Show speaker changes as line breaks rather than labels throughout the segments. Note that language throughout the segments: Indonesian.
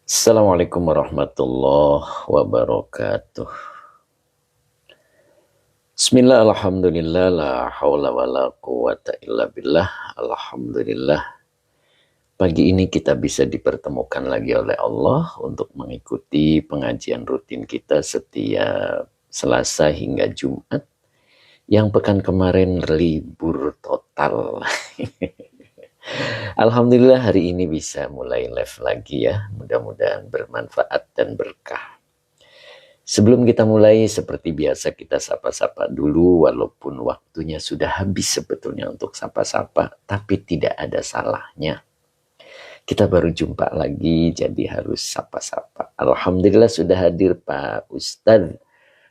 Assalamualaikum warahmatullahi wabarakatuh. Bismillah, alhamdulillah, la hawla wa la quwata illa billah. Alhamdulillah, pagi ini kita bisa dipertemukan lagi oleh Allah untuk mengikuti pengajian rutin kita setiap Selasa hingga Jumat. Yang pekan kemarin libur total. Alhamdulillah hari ini bisa mulai live lagi ya. Mudah-mudahan bermanfaat dan berkah. Sebelum kita mulai, seperti biasa kita sapa-sapa dulu, walaupun waktunya sudah habis sebetulnya untuk sapa-sapa, tapi tidak ada salahnya. Kita baru jumpa lagi, jadi harus sapa-sapa. Alhamdulillah sudah hadir Pak Ustadz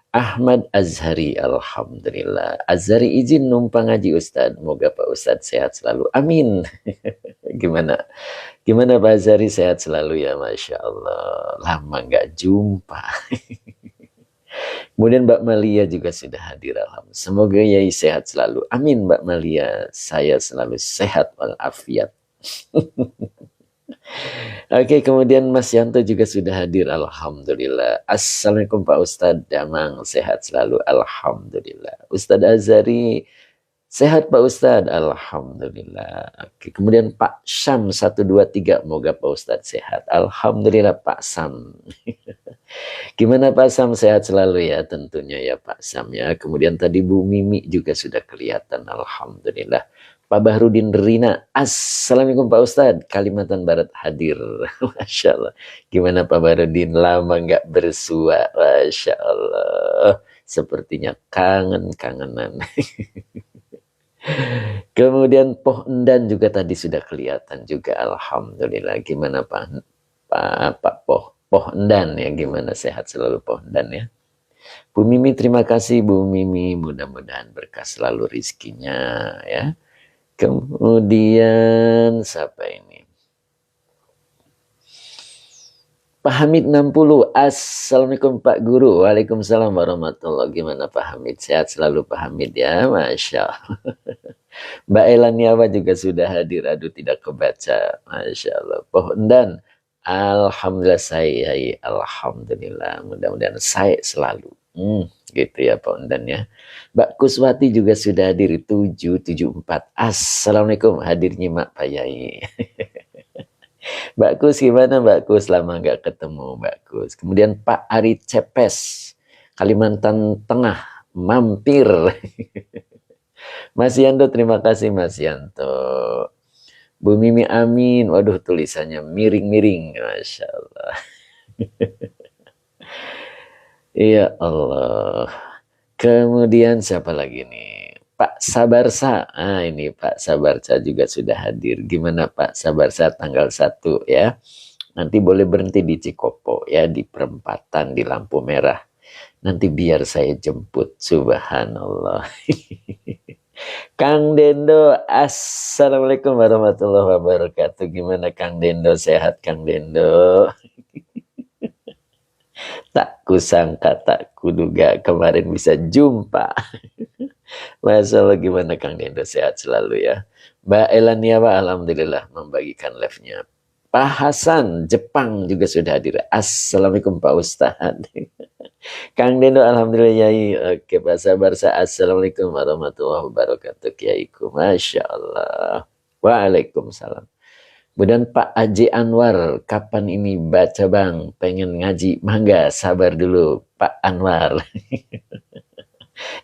Ahmad Azhari. Alhamdulillah. Azhari izin numpang ngaji Ustadz. Moga Pak Ustadz sehat selalu. Amin. Gimana? Gimana Pak Azhari, sehat selalu ya? Masya Allah. Lama nggak jumpa. Kemudian Mbak Malia juga sudah hadir. Alhamdulillah. Semoga Yai sehat selalu. Amin Mbak Malia. Saya selalu sehat walafiat. Oke, kemudian Mas Yanto juga sudah hadir. Alhamdulillah. Assalamualaikum Pak Ustadz Damang. Sehat selalu. Alhamdulillah. Ustadz Azhari. Sehat Pak Ustadz. Alhamdulillah. Oke, kemudian Pak Syam 123. Moga Pak Ustadz sehat. Alhamdulillah Pak Sam. Gimana Pak Sam, sehat selalu ya tentunya ya Pak Sam ya. Kemudian tadi Bu Mimi juga sudah kelihatan. Alhamdulillah. Pak Bahrudin Rina. Assalamualaikum Pak Ustadz. Kalimantan Barat hadir. Masya Allah. Gimana Pak Bahrudin, lama nggak bersua. Masya Allah. Sepertinya kangen-kangenan. Kemudian Poh Endan juga tadi sudah kelihatan juga. Alhamdulillah. Gimana Pak Poh Endan ya, gimana, sehat selalu Poh Endan ya. Bu Mimi, terima kasih Bu Mimi, mudah-mudahan berkah selalu rizkinya ya. Kemudian siapa ini? Pak Hamid 60. Assalamualaikum Pak Guru. Waalaikumsalam warahmatullahi. Gimana Pak Hamid, sehat selalu Pak Hamid ya. Masya Allah. Mbak Elaniawa juga sudah hadir. Aduh, tidak kebaca. Masya Allah. Poh Endan. Alhamdulillah saya, alhamdulillah, mudah-mudahan saya selalu. Gitu ya Pak Undan ya. Mbak Kuswati juga sudah hadir 774. Assalamualaikum, hadir nyimak Pak Yai. Mbak Kus, gimana Mbak Kus, lama nggak ketemu Mbak Kus. Kemudian Pak Ari Cepes, Kalimantan Tengah, mampir. Mas Yanto, terima kasih Mas Yanto. Bu Mimi amin. Waduh, tulisannya miring-miring. Masya Allah. Ya Allah. Kemudian siapa lagi nih? Pak Sabarsa. Ah, ini Pak Sabarsa juga sudah hadir. Gimana Pak Sabarsa, tanggal 1 ya. Nanti boleh berhenti di Cikopo ya, di perempatan di lampu merah. Nanti biar saya jemput. Subhanallah. Kang Dendo, assalamualaikum warahmatullahi wabarakatuh. Gimana Kang Dendo, sehat Kang Dendo? Tak kusangka, tak kuduga kemarin bisa jumpa. Masya Allah, gimana Kang Dendo, sehat selalu ya. Mbak Elaniawa, alhamdulillah membagikan live-nya. Pak Hasan, Jepang juga sudah hadir. Assalamualaikum Pak Ustadz. Kang Dendo, alhamdulillah Yai. Oke Pak Sabarsa, assalamualaikum warahmatullahi wabarakatuh Kiaiku. Masya Allah. Waalaikumsalam. Kemudian Pak Aji Anwar, kapan ini baca Bang? Pengen ngaji, mangga, sabar dulu Pak Anwar.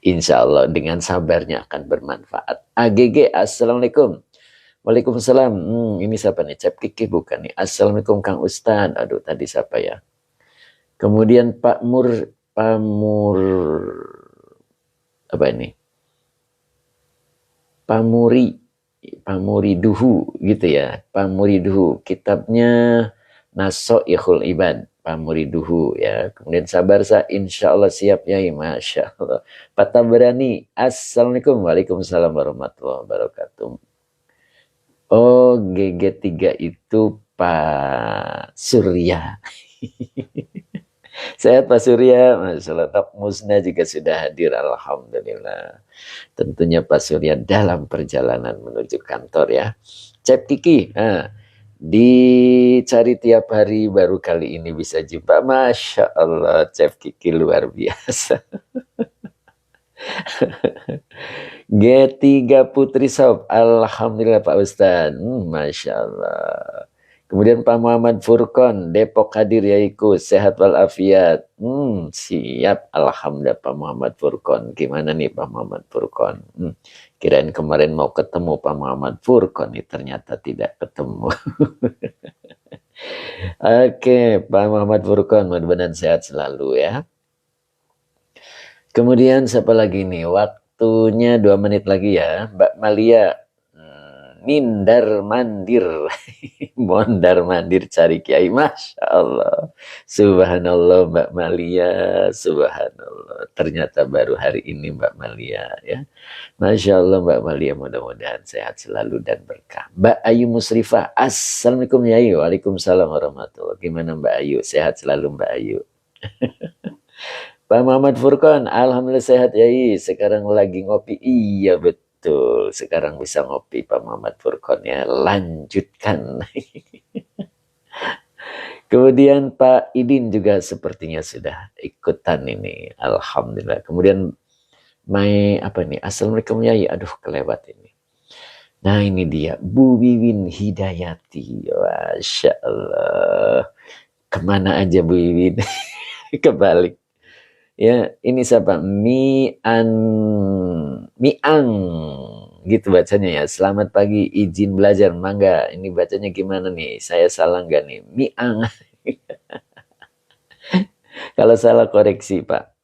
Insya Allah dengan sabarnya akan bermanfaat. AGG, assalamualaikum. Waalaikumsalam. Ini siapa nih? Cep Kiki bukan nih? Assalamualaikum Kang Ustadz. Aduh, tadi siapa ya? Kemudian Pamur apa ini? Pamuriduhu gitu ya. Pamuriduhu, kitabnya Nasoihul Ibad. Pamuriduhu ya. Kemudian Sabarsa, insya Allah siap ya. Masya Allah. Pak Tabrani, assalamualaikum. Waalaikumsalam warahmatullahi wabarakatuh. Oh, GG3 itu Pak Surya. Sehat Pak Surya, Masya Allah. Tok Musna juga sudah hadir, alhamdulillah. Tentunya Pak Surya dalam perjalanan menuju kantor ya. Cep Kiki, Dicari tiap hari, baru kali ini bisa jumpa. Masya Allah, Chef Kiki luar biasa. G3 Putri Sob, Alhamdulillah Pak Ustadz. Masya Allah. Kemudian Pak Muhammad Furkon, Depok hadir ya ikut, sehat walafiat. Siap, Alhamdulillah Pak Muhammad Furkon. Gimana nih Pak Muhammad Furkon? Kirain kemarin mau ketemu Pak Muhammad Furkon, nih ternyata tidak ketemu. Oke, Pak Muhammad Furkon, mudah-mudahan sehat selalu ya. Kemudian siapa lagi nih? Waktunya 2 menit lagi ya. Mbak Malia, mindar mandir. Mondar mandir cari kiai. Masya Allah. Subhanallah Mbak Malia. Subhanallah. Ternyata baru hari ini Mbak Malia ya. Masya Allah Mbak Malia, mudah-mudahan sehat selalu dan berkah. Mbak Ayu Musrifah, Assalamualaikum Yai. Waalaikumsalam warahmatullahi. Gimana Mbak Ayu? Sehat selalu Mbak Ayu. Pak Muhammad Furqan, Alhamdulillah sehat Yai. Sekarang lagi ngopi. Iya betul. Sekarang bisa ngopi Pak Muhammad Furqan ya. Lanjutkan. Kemudian Pak Idin juga sepertinya sudah ikutan ini. Alhamdulillah. Kemudian Assalamualaikum Yai. Aduh kelewat ini. Nah ini dia. Bu Wiwin Hidayati. Masya Allah. Kemana aja Bu Wiwin? Kebalik. Ya, ini siapa? Miang gitu bacanya ya. Selamat pagi, izin belajar, mangga. Ini bacanya gimana nih? Saya salah nggak nih? Miang. Kalau salah koreksi Pak.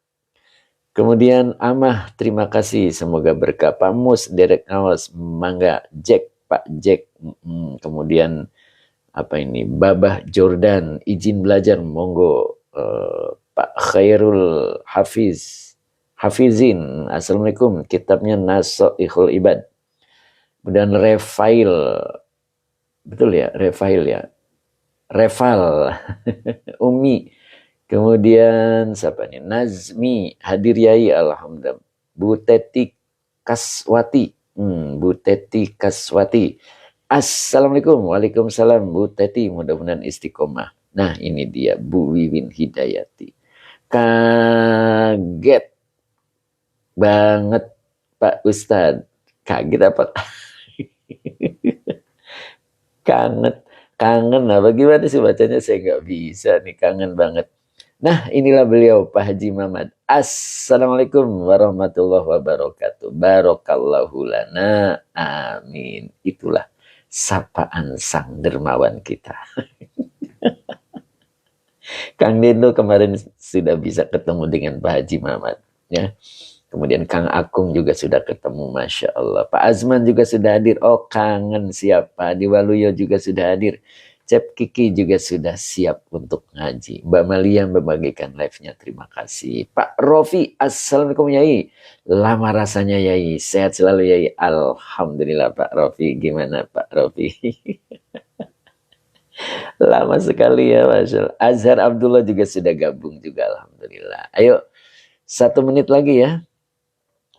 Kemudian Amah, terima kasih. Semoga berkah. Pak Mus, Derek Awas, mangga. Jack, Pak Jack. Kemudian Babah Jordan, izin belajar, monggo. Pak Khairul Hafizin, Assalamualaikum. Kitabnya Nasoihul Ibad. Kemudian Refail, betul ya, Refail ya, Refal, Umi. Kemudian siapa nih? Nazmi, hadir Yai, Alhamdulillah. Bu Teti Kaswati, Bu Teti Kaswati. Assalamualaikum, waalaikumsalam Bu Teti, mudah-mudahan istiqomah. Nah ini dia Bu Wiwin Hidayati. Kaget banget Pak Ustadz. Kaget apa? Kangen apa gimana sih bacanya, saya nggak bisa nih, kangen banget. Nah inilah beliau Pak Haji Mamat. Assalamualaikum warahmatullahi wabarakatuh. Barokallahu lana. Amin. Itulah sapaan sang dermawan kita. Kang Dendo kemarin sudah bisa ketemu dengan Pak Haji Mamat ya. Kemudian Kang Akung juga sudah ketemu, Masya Allah. Pak Azman juga sudah hadir. Oh kangen siapa? Di Waluyo juga sudah hadir. Cep Kiki juga sudah siap untuk ngaji. Mbak Malia membagikan live-nya, terima kasih. Pak Rofi, Assalamualaikum Yai. Lama rasanya Yai, sehat selalu Yai. Alhamdulillah Pak Rofi. Gimana Pak Rofi? Lama sekali ya, Masya Allah. Azhar Abdullah juga sudah gabung juga, Alhamdulillah. Ayo, 1 menit lagi ya.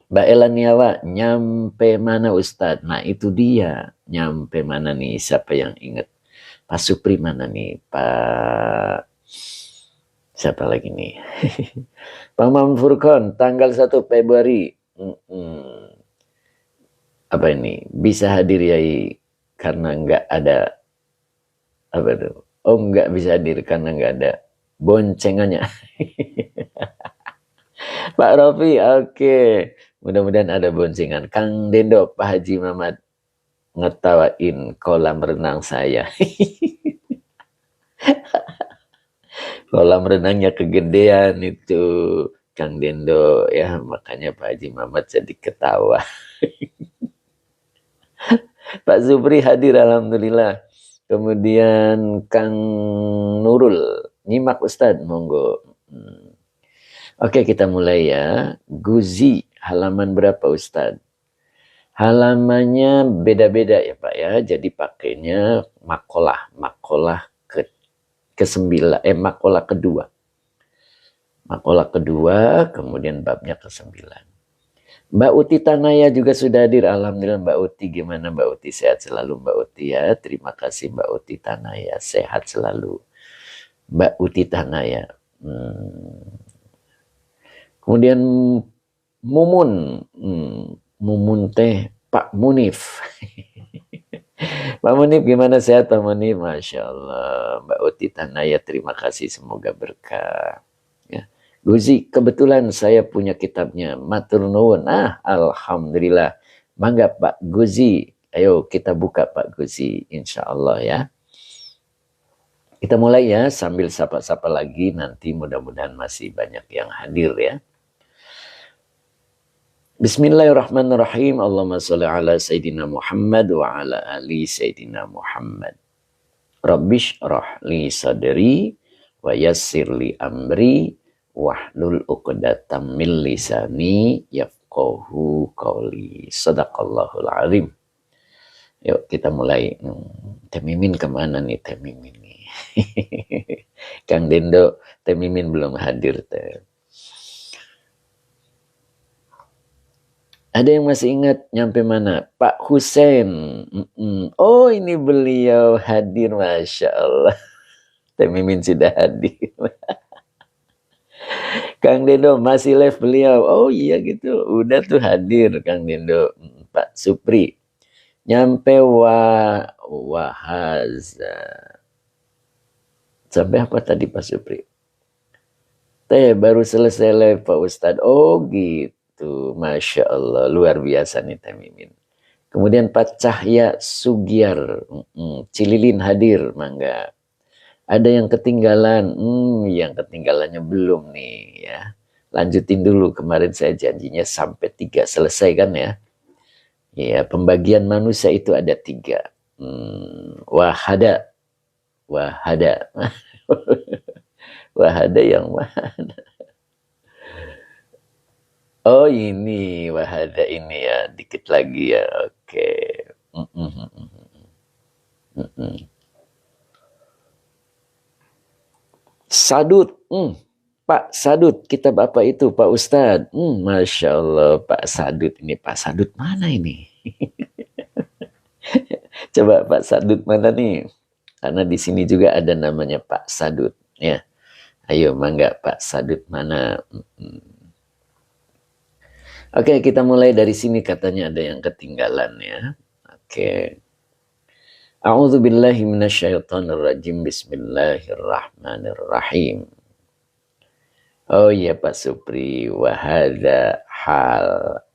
Mbak Elaniawa, nyampe mana Ustadz? Nah itu dia, nyampe mana nih, siapa yang ingat? Pak Supri mana nih? Pak, siapa lagi nih? Pak Mam Furqan, tanggal 1 Februari. Apa ini? Bisa hadir ya, karena nggak ada nggak bisa hadir karena nggak ada boncengannya. Pak Rofi, oke. Mudah-mudahan ada boncengan. Kang Dendo, Pak Haji Mamat ngetawain kolam renang saya. Kolam renangnya kegedean itu Kang Dendo ya, makanya Pak Haji Mamat jadi ketawa. Pak Zubri hadir, Alhamdulillah. Kemudian Kang Nurul, nyimak Ustadz, monggo. Oke, kita mulai ya. Guzi, halaman berapa Ustadz? Halamannya beda-beda ya Pak ya. Jadi pakainya makolah ke-9, makolah kedua. Makolah kedua, kemudian babnya ke-9. Mbak Uti Tanaya juga sudah hadir. Alhamdulillah Mbak Uti. Gimana Mbak Uti? Sehat selalu Mbak Uti ya. Terima kasih Mbak Uti Tanaya. Sehat selalu Mbak Uti Tanaya. Kemudian Mumun. Mumun teh Pak Munif. Pak Munif gimana, sehat Pak Munif? Masya Allah. Mbak Uti Tanaya terima kasih. Semoga berkah. Ya. Guzi, kebetulan saya punya kitabnya. Matur nuwun. Alhamdulillah. Mangga Pak Guzi. Ayo kita buka Pak Guzi. Insya Allah ya. Kita mulai ya sambil sapa-sapa lagi. Nanti mudah-mudahan masih banyak yang hadir ya. Bismillahirrahmanirrahim. Allahumma sholli ala Sayyidina Muhammad wa ala ali Sayyidina Muhammad. Rabbish rahli sadri wa yassirli amri wahlul 'uqdatam min lisani yafqahu qawli. Shadaqallahul azim. Yuk kita mulai. Teh Mimin kemana nih Teh Mimin nih? Kang Dendo, Teh Mimin belum hadir Teh. Ada yang masih ingat nyampe mana? Pak Husein. Oh ini beliau hadir, Masya Allah. Teh Mimin sudah hadir. Kang Dendo masih live beliau. Oh iya gitu. Udah tuh hadir Kang Dendo. Pak Supri. Nyampe wahaza. Sampai apa tadi Pak Supri? Teh baru selesai live Pak Ustadz. Oh gitu. Masya Allah, luar biasa nih Teh Mimin. Kemudian Pak Cahya Sugiar, Cililin hadir, mangga. Ada yang ketinggalan, yang ketinggalannya belum nih ya. Lanjutin dulu, kemarin saya janjinya sampai 3 selesai kan ya. Ya, pembagian manusia itu ada 3. Wahada. Wahada yang mana? Oh ini wahada ini ya, dikit lagi ya, oke. Sadut, Pak Sadut, kitab apa itu Pak Ustadz? Masya Allah Pak Sadut ini, Pak Sadut mana ini? Coba Pak Sadut mana nih? Karena di sini juga ada namanya Pak Sadut ya. Ayo mangga Pak Sadut mana? Oke, kita mulai dari sini, katanya ada yang ketinggalan ya. Oke. A'udzubillahi minasyaitonirrajim. Bismillahirrahmanirrahim. Oh iya Pak Supri, wahada hal.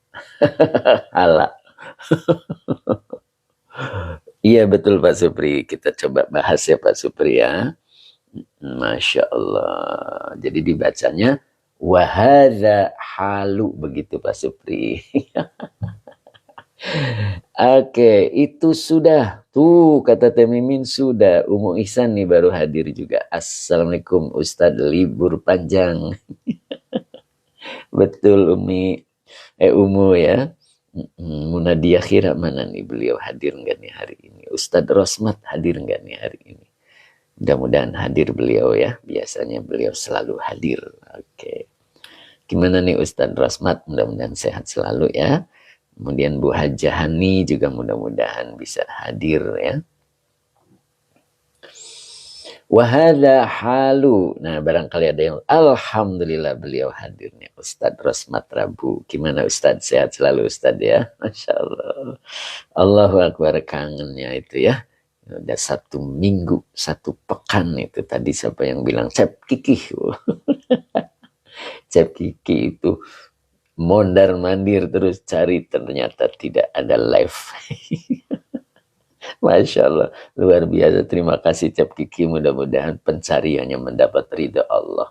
Hala. Iya betul Pak Supri, kita coba bahas ya Pak Supri ya. Masya Allah. Jadi dibacanya wahada halu, begitu Pak Supri. Oke, itu sudah. Tuh kata Teh Mimin sudah. Umu Ihsan nih baru hadir juga. Assalamualaikum Ustadz, libur panjang. Betul Umi. Umu ya. Munadia Khira mana nih, beliau hadir nggak nih hari ini? Ustadz Rosmat hadir nggak nih hari ini? Mudah-mudahan hadir beliau ya. Biasanya beliau selalu hadir. Oke. Gimana nih Ustadz Rosmat? Mudah-mudahan sehat selalu ya. Kemudian Bu Hajahani juga mudah-mudahan bisa hadir ya. Wahada halu. Nah barangkali ada yang alhamdulillah beliau hadirnya Ustadz Rosmat Rabu. Gimana Ustadz? Sehat selalu Ustadz ya. Masya Allah. Allahu Akbar, kangennya itu ya. Udah 1 minggu, 1 pekan itu tadi siapa yang bilang Cep Kiki. Cep Kiki itu mondar mandir terus cari, ternyata tidak ada live. Masya Allah, luar biasa. Terima kasih Cep Kiki, mudah-mudahan pencariannya mendapat ridha Allah.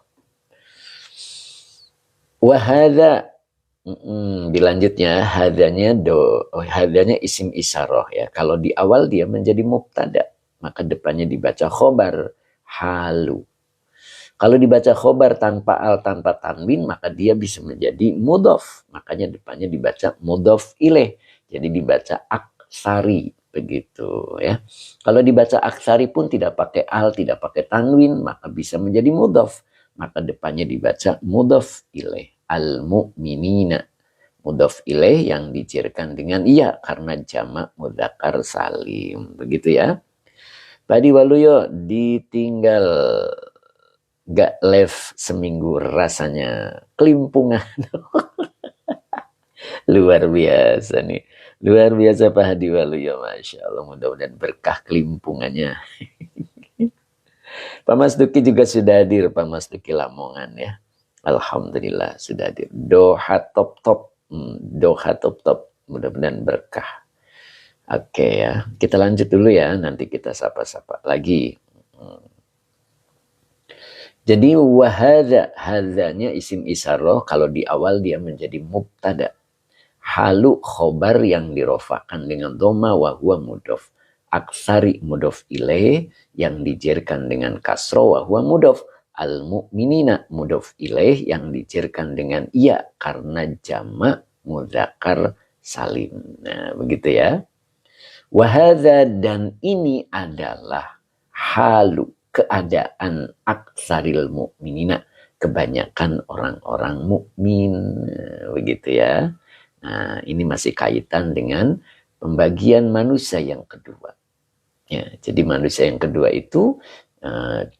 Wahada. Dilanjutnya hadanya hadanya isim isyarah ya. Kalau di awal dia menjadi mubtada, maka depannya dibaca khobar halu. Kalau dibaca khobar tanpa al, tanpa tanwin, maka dia bisa menjadi mudhof. Makanya depannya dibaca mudhof ilaih. Jadi dibaca aksari begitu ya. Kalau dibaca aksari pun tidak pakai al, tidak pakai tanwin, maka bisa menjadi mudhof. Maka depannya dibaca mudhof ilaih. Al-mu'minina. mudhof ilaih yang dicirikan dengan iya karena jamak mudzakkar salim. Begitu ya. Padi Waluyo ditinggal gak live seminggu rasanya kelimpungan. Luar biasa nih. Luar biasa Pak Hadi Waluyo. Masya Allah, mudah-mudahan berkah kelimpungannya. Pak Mas Duki juga sudah hadir, Pak Mas Duki Lamongan ya. Alhamdulillah sudah hadir. Doha top-top. Doha top-top. Mudah-mudahan berkah. Oke ya. Kita lanjut dulu ya. Nanti kita sapa-sapa lagi. Jadi wahada, hadanya isim isyarah, kalau di awal dia menjadi mubtada. Halu khobar yang dirofakan dengan doma wa huwa mudhof. Aksari mudhof ilaih yang dijerkan dengan kasro wa huwa mudhof. Al mu'minina mudhof ilaih yang dijerkan dengan iya karena jamak mudzakkar salim. Nah, begitu ya. Wahada, dan ini adalah halu, keadaan aksaril mu'minina, kebanyakan orang-orang mukmin, begitu ya. Nah, ini masih kaitan dengan pembagian manusia yang kedua. Ya, jadi manusia yang kedua itu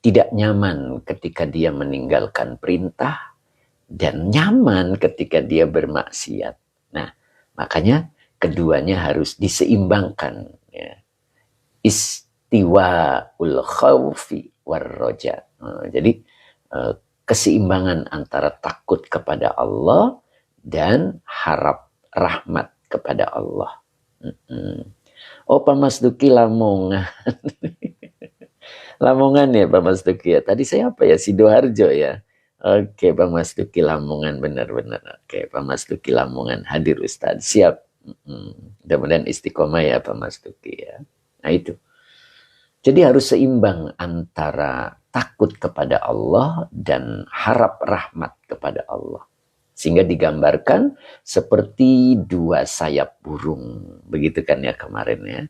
tidak nyaman ketika dia meninggalkan perintah dan nyaman ketika dia bermaksiat. Nah, makanya keduanya harus diseimbangkan. Ya. Istiwaul khawfi warroja. Jadi keseimbangan antara takut kepada Allah dan harap rahmat kepada Allah. Oh, Pak Mas Duki Lamongan. Lamongan ya Pak Mas Duki ya. Tadi saya apa ya? Sidoarjo ya. Oke, Pak Mas Duki Lamongan, benar-benar. Oke, Pak Mas Duki Lamongan hadir Ustadz. Siap. Mudah-mudahan istiqomah ya Pak Mas Duki ya. Nah itu. Jadi harus seimbang antara takut kepada Allah dan harap rahmat kepada Allah. Sehingga digambarkan seperti dua sayap burung. Begitu kan ya kemarin ya.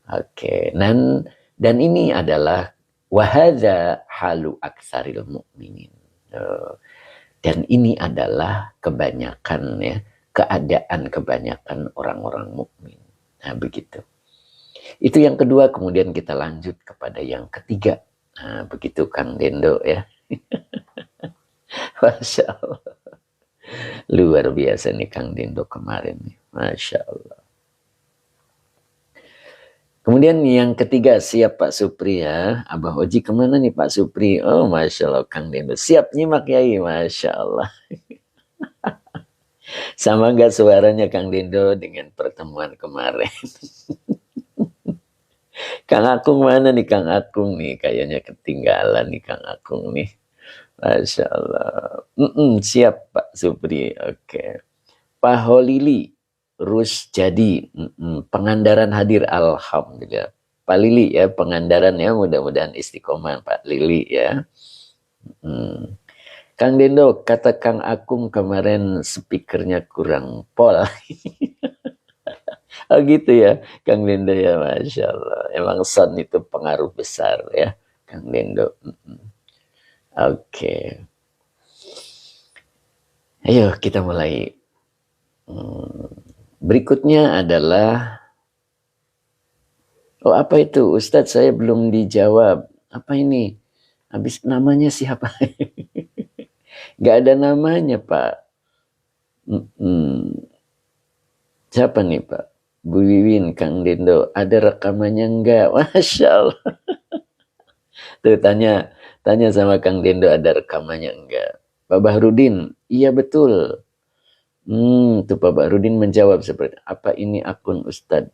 Oke. Dan ini adalah wahadza halu aksaril mu'minin. Dan ini adalah kebanyakan ya, keadaan kebanyakan orang-orang mukmin. Nah, begitu. Itu yang kedua, kemudian kita lanjut kepada yang ketiga. Nah, begitu Kang Dendo ya. Masya Allah. Luar biasa nih Kang Dendo kemarin nih. Masya Allah. Kemudian yang ketiga, siap Pak Supri ya. Abah Oji kemana nih Pak Supri? Oh, Masya Allah Kang Dendo. Siap nyimak Yai, Masya Allah. Sama nggak suaranya Kang Dendo dengan pertemuan kemarin? Kang Akung mana nih Kang Akung nih? Kayaknya ketinggalan nih Kang Akung nih. Masya Allah. Siap Pak Supri. Oke. Pak Holili. Rus jadi. Pengandaran hadir. Alhamdulillah. Pak Lili ya. Pengandaran ya. Mudah-mudahan istiqomah Pak Lili ya. Kang Dendo. Kata Kang Akung kemarin speakernya kurang pol. Oh gitu ya Kang Dendo ya. Masya Allah. Emang sound itu pengaruh besar ya Kang Dendo. Oke. Ayo kita mulai. Berikutnya adalah, oh apa itu Ustadz, saya belum dijawab. Apa ini? Habis namanya siapa? Gak ada namanya Pak. Siapa nih Pak? Bu Wiwin, Kang Dendo, ada rekamannya enggak? Masya Allah. Tuh tanya sama Kang Dendo, ada rekamannya enggak? Pak Bahrudin, iya betul. Tuh Pak Bahrudin menjawab seperti, apa ini akun Ustadz?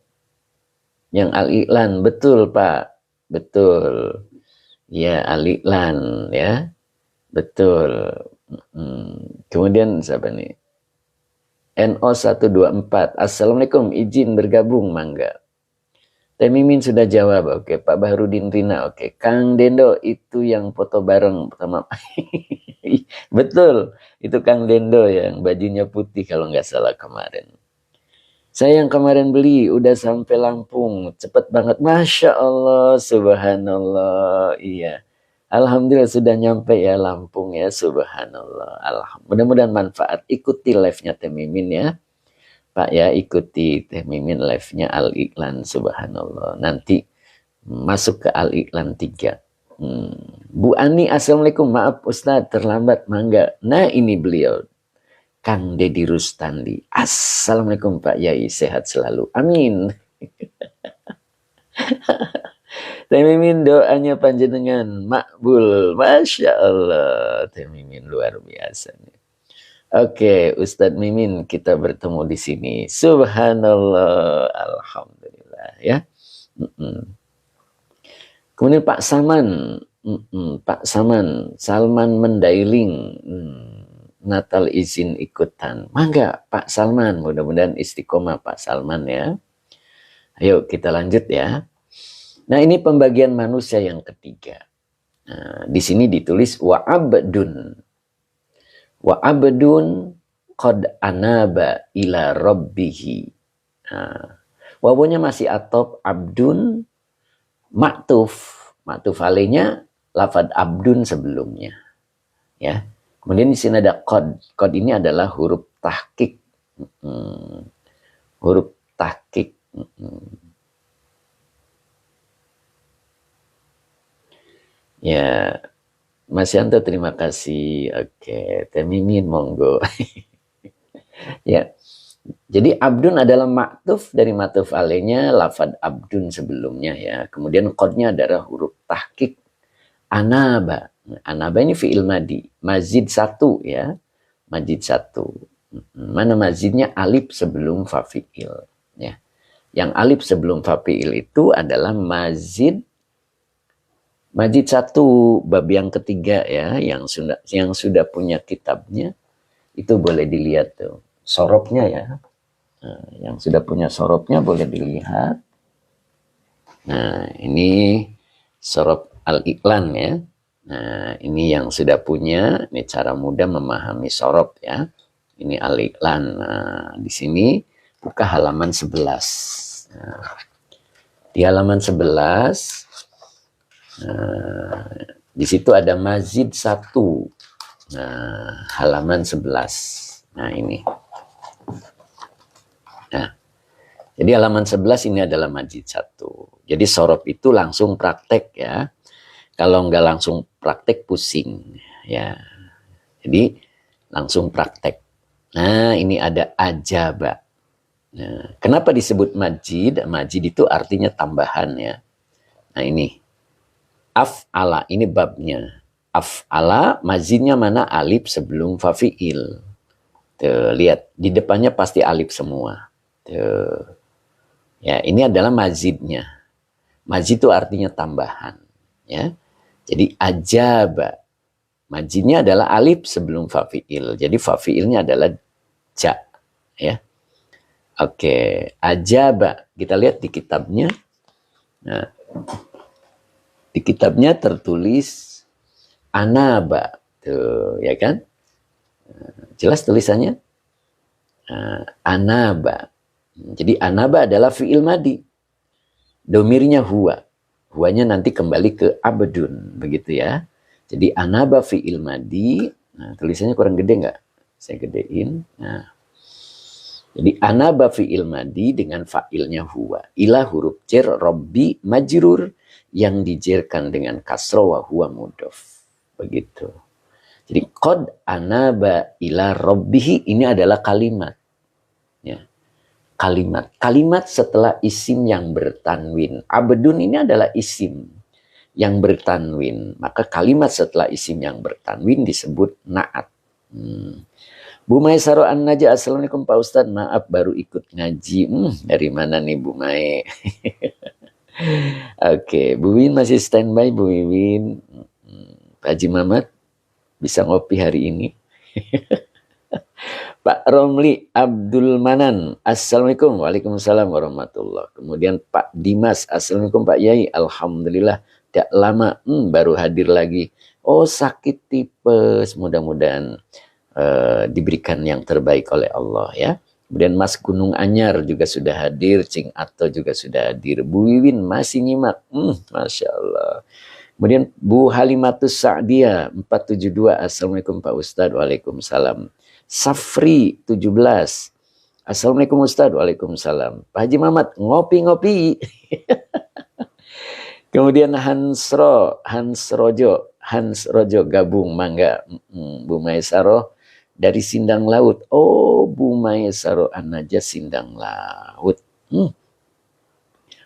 Yang Al-Iqlan, betul Pak. Betul. Ya, Al-Iqlan ya. Betul. Kemudian siapa nih? NO124. Assalamualaikum, izin bergabung, mangga. Teh Mimin sudah jawab, oke. Pak Bahrudin Rina, oke. Kang Dendo, itu yang foto bareng pertama. Betul, itu Kang Dendo yang bajunya putih kalau nggak salah kemarin. Saya yang kemarin beli, udah sampai Lampung, cepet banget. Masya Allah, subhanallah, iya. Alhamdulillah sudah nyampe ya Lampung ya, subhanallah. Alhamdulillah, mudah-mudahan manfaat. Ikuti live-nya Teh Mimin ya. Pak ya, ikuti Teh Mimin live-nya Al-Iqlan, subhanallah. Nanti masuk ke Al-Iqlan 3. Bu Ani, assalamualaikum. Maaf Ustadz, terlambat, mangga. Nah ini beliau, Kang Deddy Rustandi. Assalamualaikum Pak Yai, sehat selalu. Amin. Teh Mimin, doanya panjenengan makbul. Masya Allah. Teh Mimin luar biasa nih. Oke, Ustadz Mimin, kita bertemu di sini. Subhanallah, alhamdulillah ya. Kemudian Pak Saman, Pak Saman, Salman Mendailing, Natal izin ikutan. Mangga Pak Salman, mudah-mudahan istiqomah Pak Salman ya. Ayo kita lanjut ya. Nah ini pembagian manusia yang ketiga. Nah, di sini ditulis wa'abdun. Wa'abdun qad anaba ila rabbihi. Nah, wawunya masih atop, abdun, maktuf. Maktuf alainya lafad abdun sebelumnya. Ya. Kemudian di sini ada qad. Qad ini adalah huruf tahqiq. Huruf tahqiq. Ya, Mas Yanto terima kasih. Oke, Teh Mimin monggo. Ya. Jadi abdun adalah maktuf dari maktuf alainya lafad abdun sebelumnya ya. Kemudian qadnya adalah huruf tahqiq anaba. Anaba ini fi'il madi. Mazid 1 ya. Mazid 1. Mana mazidnya? Alif sebelum fafi'il ya. Yang alif sebelum fafi'il itu adalah mazid 1 bab yang ketiga ya, yang sudah punya kitabnya itu boleh dilihat tuh sorobnya ya. Nah, yang sudah punya sorobnya boleh dilihat. Nah ini sorob Al-Iqlan ya. Nah ini yang sudah punya, ini cara mudah memahami sorob ya. Ini Al-Iqlan. Nah di sini buka halaman 11. Nah, di halaman 11 di situ ada mazid 1. Nah, halaman 11. Nah, ini. Nah, jadi halaman 11 ini adalah mazid 1. Jadi sorob itu langsung praktek ya. Kalau nggak langsung praktek pusing ya. Jadi langsung praktek. Nah, ini ada ajaba. Nah, kenapa disebut majid? Majid itu artinya tambahan ya. Nah, ini. Af'ala, ini babnya. Af'ala, mazidnya mana? Alif sebelum fafi'il. Tuh, lihat. Di depannya pasti alif semua. Tuh. Ya, ini adalah mazidnya. Mazid itu artinya tambahan. Ya. Jadi, ajaba. Mazidnya adalah alif sebelum fafi'il. Jadi, fafi'ilnya adalah ja. Ya. Oke. Ajaba. Kita lihat di kitabnya. Nah. Di kitabnya tertulis anaba, tuh ya kan? Jelas tulisannya? Anaba. Jadi anaba adalah fi'il madi. Domirnya huwa. Huwanya nanti kembali ke abdun, begitu ya. Jadi anaba fi'il madi. Nah, tulisannya kurang gede nggak? Saya gedein. Nah. Jadi anaba fi'il madi dengan fa'ilnya huwa. Ila huruf jar robbi majrur yang dijerkan dengan kasro wa huwa mudhof. Begitu. Jadi qad anaba ila rabbihi ini adalah kalimat. Ya. Kalimat setelah isim yang bertanwin. Abdun ini adalah isim yang bertanwin. Maka kalimat setelah isim yang bertanwin disebut na'at. Bu Mai Saro An-Naja, assalamualaikum Pak Ustadz. Maaf baru ikut ngaji. Dari mana nih Bu Mai? Oke, Bu Win masih standby, Bu Win. Pak Haji Mamat bisa ngopi hari ini. Pak Romli Abdul Manan, assalamualaikum. Waalaikumsalam warahmatullah. Kemudian Pak Dimas, assalamualaikum Pak Yai. Alhamdulillah, tidak lama baru hadir lagi. Oh sakit tipes, mudah-mudahan diberikan yang terbaik oleh Allah ya. Kemudian Mas Gunung Anyar juga sudah hadir, Cing Ato juga sudah hadir, Bu Wiwin masih nyimak, Masya Allah. Kemudian Bu Halimatus Sa'diyah 472, assalamualaikum Pak Ustadz, waalaikumsalam. Safri 17, Assalamualaikum Ustaz. Waalaikumsalam. Pak Haji Mamat, ngopi-ngopi. Kemudian Hans Rojo gabung, mangga. Bu Maesaro dari Sindang Laut. Oh, Bu Maesaro Anaja Sindang Laut.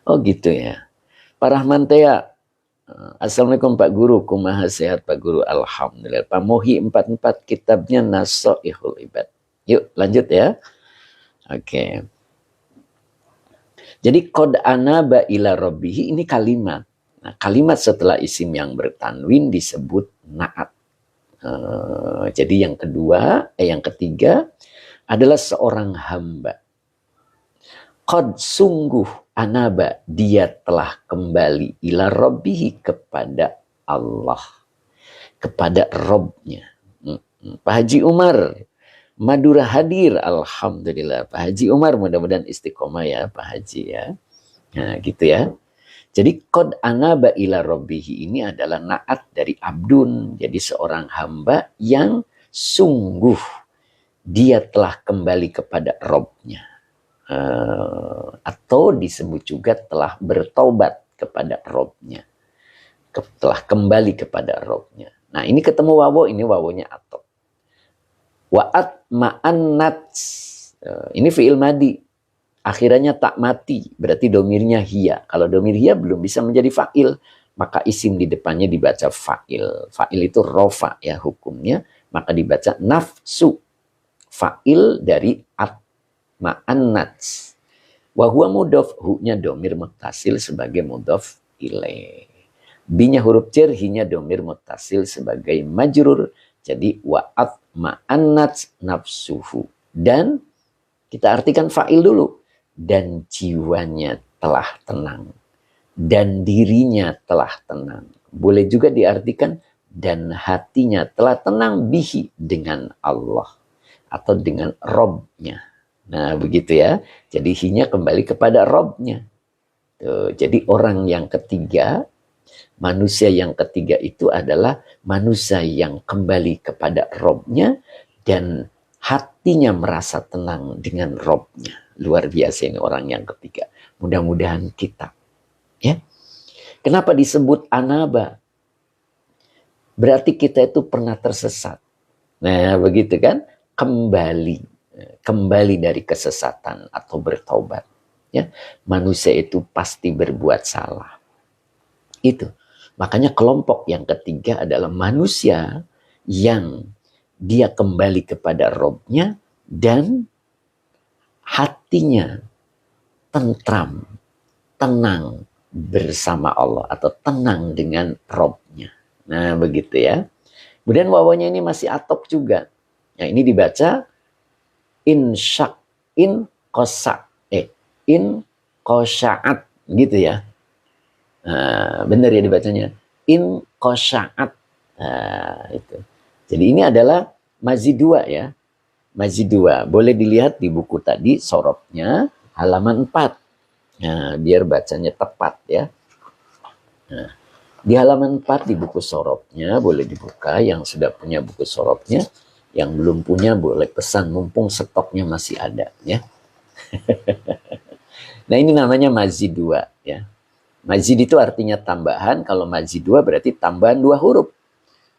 Oh gitu ya. Pak Rahman Tea. Assalamualaikum Pak Guru. Kumaha sehat Pak Guru. Alhamdulillah. Pak Mohi 44 kitabnya Nasoihul Ibad. Yuk lanjut ya. Oke. Jadi qad anaba ila rabbihi ini kalimat. Nah, kalimat setelah isim yang bertanwin disebut na'at. Jadi yang ketiga adalah seorang hamba. Qad sungguh anaba, dia telah kembali ila rabbihi, kepada Allah, kepada Robnya. Pak Haji Umar Madura hadir, alhamdulillah. Pak Haji Umar mudah-mudahan istiqomah ya Pak Haji ya. Nah gitu ya. Jadi qad anaba ila rabbihi ini adalah naat dari abdun. Jadi seorang hamba yang sungguh dia telah kembali kepada Robnya. Atau disebut juga telah bertaubat kepada Robnya. Telah kembali kepada Robnya. Nah ini ketemu wawo, ini wawonya atau. Wa'at ma'annat. Ini fi'il madi. Akhirnya tak mati. Berarti domirnya hiya. Kalau domir hiya belum bisa menjadi fa'il. Maka isim di depannya dibaca fa'il. Fa'il itu rofa ya hukumnya. Maka dibaca nafsu. Fa'il dari at ma'annat. Wahuwa mudhof. Hu-nya domir muttasil sebagai mudhof ilaih. Binya huruf jar, hinya domir muttasil sebagai majrur. Jadi wa'at ma'annat nafsuhu. Dan kita artikan fa'il dulu. Dan jiwanya telah tenang. Dan dirinya telah tenang. Boleh juga diartikan dan hatinya telah tenang bihi, dengan Allah. Atau dengan Robnya. Nah begitu ya. Jadi hinya kembali kepada Robnya. Tuh, jadi orang yang ketiga, manusia yang ketiga itu adalah manusia yang kembali kepada Robnya dan hatinya merasa tenang dengan Robnya. Luar biasa ini orang yang ketiga. Mudah-mudahan kita. Ya. Kenapa disebut anaba? Berarti kita itu pernah tersesat. Nah begitu kan? Kembali dari kesesatan atau bertaubat. Ya. Manusia itu pasti berbuat salah. Itu. Makanya kelompok yang ketiga adalah manusia yang dia kembali kepada Robnya dan hatinya tentram, tenang bersama Allah atau tenang dengan Robnya. Nah begitu ya. Kemudian wawanya ini masih atop juga. Nah ini dibaca in kosaat gitu ya. Benar ya dibacanya in kosaat. Itu. Jadi ini adalah mazid 2 ya. Mazid 2. Boleh dilihat di buku tadi sorobnya halaman 4. Nah, biar bacanya tepat ya. Nah, di halaman 4 di buku sorobnya boleh dibuka, yang sudah punya buku sorobnya. Yang belum punya boleh pesan, mumpung stoknya masih ada ya. Nah ini namanya mazid 2 ya. Mazid itu artinya tambahan, kalau mazid 2 berarti tambahan 2 huruf.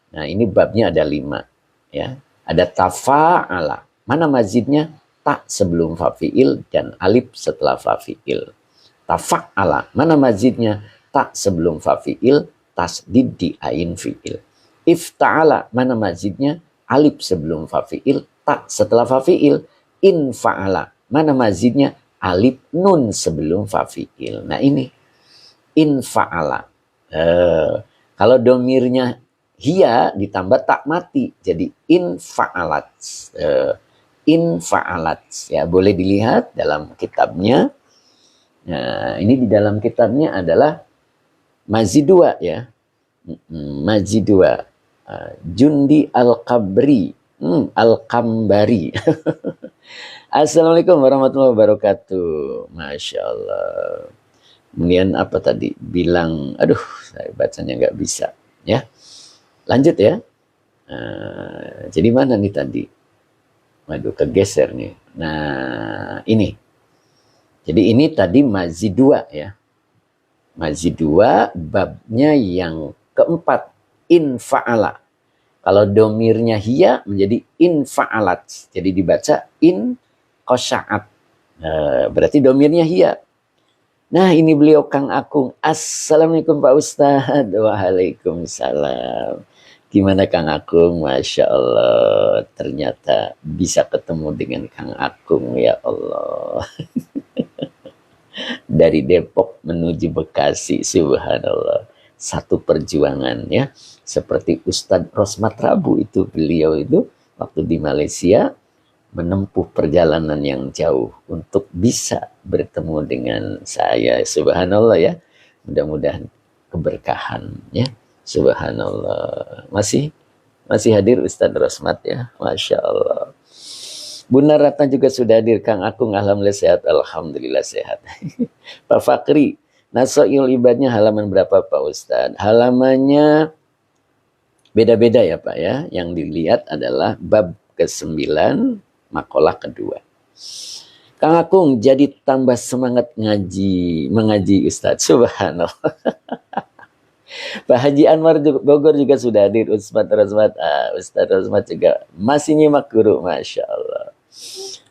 Nah ini babnya ada 5 ya. Ada tafa'ala. Mana mazidnya? Ta sebelum fafiil dan alif setelah fafiil. Tafa'ala. Mana mazidnya? Ta sebelum fafiil, tasdid di ain fiil. Ifta'ala. Mana mazidnya? Alif sebelum fafiil, ta setelah fafiil. In fa'ala. Mana mazidnya? Alif nun sebelum fafiil. Nah ini. In fa'ala. Kalau domirnya hiya ditambah tak mati. Jadi in fa'alat. In fa'alat. Ya, boleh dilihat dalam kitabnya. Nah, ini di dalam kitabnya adalah mazid 2 ya. Mazid 2. Jundi Al-Qabri. Al-Kambari. Assalamualaikum warahmatullahi wabarakatuh. Masya Allah. Kemudian apa tadi? Bilang, aduh saya bacanya nggak bisa. Ya, lanjut ya. Jadi mana nih tadi? Waduh, kegeser nih. Nah, ini. Jadi ini tadi mazid 2 ya. Mazid 2 babnya yang keempat. Infa'ala. Kalau domirnya hiya menjadi infa'alat. Jadi dibaca in kosya'at. Berarti domirnya hiya. Nah ini beliau Kang Akung. Assalamualaikum Pak Ustadz. Waalaikumsalam. Gimana Kang Akung? Masya Allah. Ternyata bisa ketemu dengan Kang Akung. Ya Allah. Dari Depok menuju Bekasi. Subhanallah. Satu perjuangan ya. Seperti Ustadz Rosmat Rabu itu. Beliau itu waktu di Malaysia menempuh perjalanan yang jauh untuk bisa bertemu dengan saya. Subhanallah ya. Mudah-mudahan keberkahan ya. Subhanallah. Masih hadir Ustadz Rosmat ya. Masya Allah. Bunda Ratna juga sudah hadir. Kang Akung alhamdulillah sehat. Alhamdulillah sehat. Pak Fakri, Nasoil ibadnya halaman berapa Pak Ustadz? Halamannya beda-beda ya Pak ya. Yang dilihat adalah bab ke-9 makalah kedua. Kang Akung jadi tambah semangat mengaji Ustadz. Subhanallah. Pak Haji Anwar Bogor juga sudah hadir. Ustadz Rosmat juga masih nyimak guru. Masya Allah.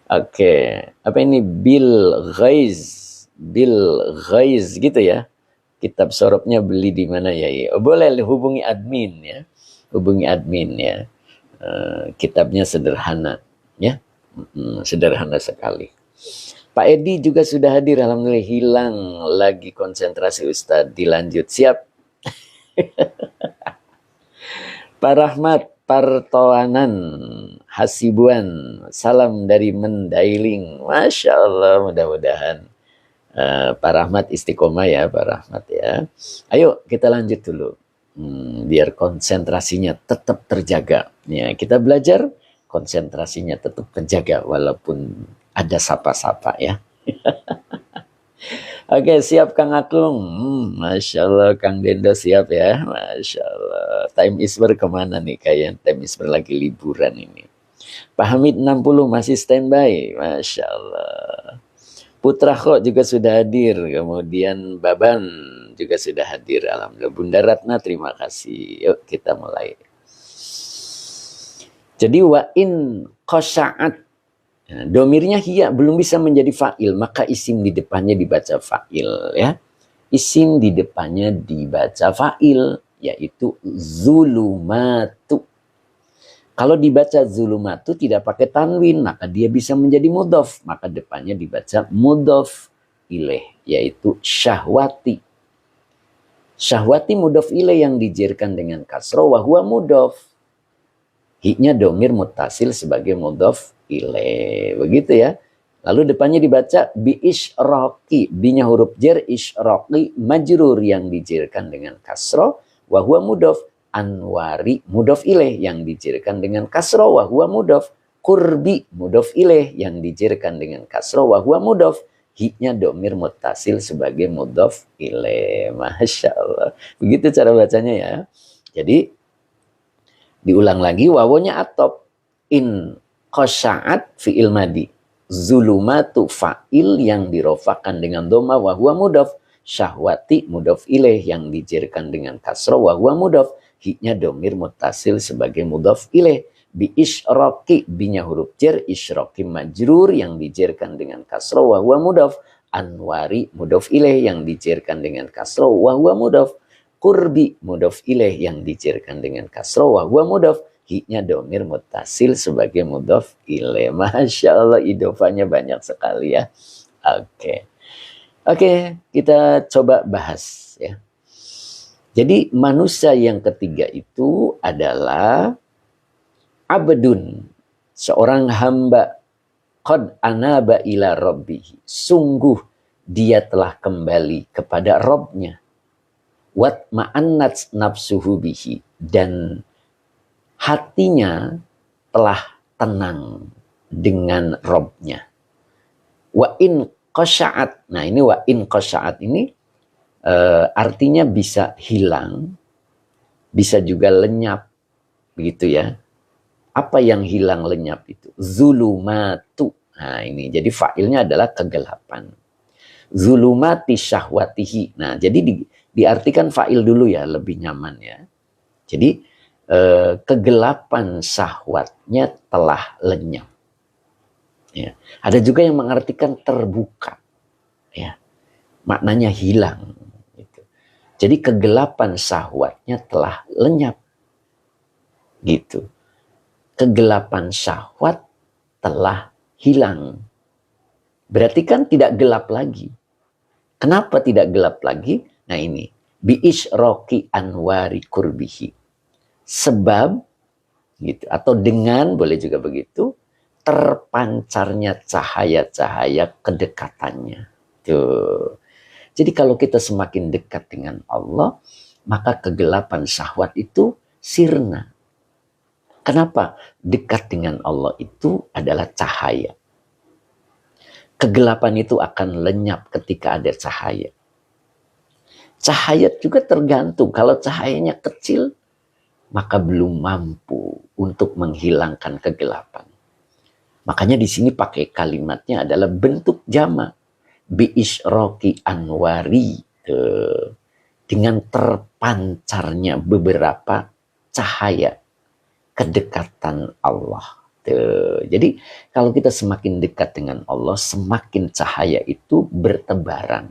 Oke. Apa ini? Bil Ghaiz gitu ya. Kitab sorobnya beli di mana ya? Boleh hubungi admin ya. Hubungi admin ya. Kitabnya sederhana ya. Sederhana sekali. Pak Edi juga sudah hadir. Alhamdulillah hilang lagi konsentrasi Ustadz. Dilanjut. Siap. Pak Rahmat Partoanan Hasibuan. Salam dari Mendailing. Masya Allah. Mudah-mudahan Pak Rahmat istiqomah ya Pak Rahmat ya. Ayo kita lanjut dulu. Biar konsentrasinya tetap terjaga. Ya, kita belajar konsentrasinya tetap terjaga walaupun ada sapa-sapa ya. Oke, siap Kang Akung. Masya Allah, Kang Dendo siap ya. Masya Allah. Time Isber kemana nih? Kayaknya Time Isber lagi liburan ini. Pak Hamid 60 masih standby. Masya Allah. Putra Kho juga sudah hadir. Kemudian Baban juga sudah hadir. Alhamdulillah. Bunda Ratna terima kasih. Yuk kita mulai. Jadi wa in khosya'at. Nah, domirnya hiya belum bisa menjadi fa'il, maka isim di depannya dibaca fa'il ya. Isim di depannya dibaca fa'il, yaitu zulumatu. Kalau dibaca zulumatu tidak pakai tanwin, maka dia bisa menjadi mudhof, maka depannya dibaca mudhof ilaih, yaitu syahwati. Syahwati mudhof ilaih yang dijerkan dengan kasroh wa huwa mudhof. Hi-nya domir mutasil sebagai mudhof ilaih. Begitu ya. Lalu depannya dibaca bi isyraqi. Bi-nya huruf jar, isyraqi majrur yang dijerkan dengan kasroh wa huwa mudhof. Anwari mudhof ilaih yang dijerkan dengan kasroh wa huwa mudhof. Qurbi mudhof ilaih yang dijerkan dengan kasroh wa huwa mudhof. Hi-nya domir mutasil sebagai mudhof ilaih. Masya Allah. Begitu cara bacanya ya. Jadi diulang lagi wawonya atop. In khosya'at fi'il madi. Zulumatu fa'il yang dirofakan dengan doma wa huwa mudhof. Syahwati mudhof ilaih yang dijerkan dengan kasroh wa huwa mudhof. Hi-nya domir mutasil sebagai mudhof ilaih. Bi isyraqi, bi-nya huruf jar, isyraqi majrur yang dijerkan dengan kasroh wa huwa mudhof. Anwari mudhof ilaih yang dijerkan dengan kasroh wa huwa mudhof. Qurbi mudhof ilaih yang dijerkan dengan kasroh wa huwa mudhof. Hi-nya domir mutasil sebagai mudhof ilaih. Masya Allah, idofanya banyak sekali ya. Oke, kita coba bahas ya. Jadi manusia yang ketiga itu adalah abdun, seorang hamba. Qad anaba ila rabbihi, sungguh dia telah kembali kepada Rabbnya. Wat ma'annat nafsuhu bihi, dan hatinya telah tenang dengan Rabbnya. Wa in qasya'at, nah ini wa in qasya'at ini artinya bisa hilang, bisa juga lenyap, begitu ya. Apa yang hilang lenyap itu? Zulumatu. Nah ini, jadi fa'ilnya adalah kegelapan. Zulumati syahwatihi. Nah jadi diartikan fa'il dulu ya, lebih nyaman ya. Jadi kegelapan syahwatnya telah lenyap. Ya. Ada juga yang mengartikan terbuka. Ya. Maknanya hilang. Gitu. Jadi kegelapan syahwatnya telah lenyap. Gitu. Kegelapan syahwat telah hilang. Berarti kan tidak gelap lagi. Kenapa tidak gelap lagi? Nah ini, bi'isroki anwari kurbihi. Sebab, gitu, atau dengan, boleh juga begitu, terpancarnya cahaya-cahaya kedekatannya. Tuh. Jadi kalau kita semakin dekat dengan Allah, maka kegelapan syahwat itu sirna. Kenapa? Dekat dengan Allah itu adalah cahaya. Kegelapan itu akan lenyap ketika ada cahaya. Cahaya juga tergantung. Kalau cahayanya kecil, maka belum mampu untuk menghilangkan kegelapan. Makanya di sini pakai kalimatnya adalah bentuk jama. Bi'isroki anwari. Dengan terpancarnya beberapa cahaya kedekatan Allah. Jadi kalau kita semakin dekat dengan Allah, semakin cahaya itu bertebaran.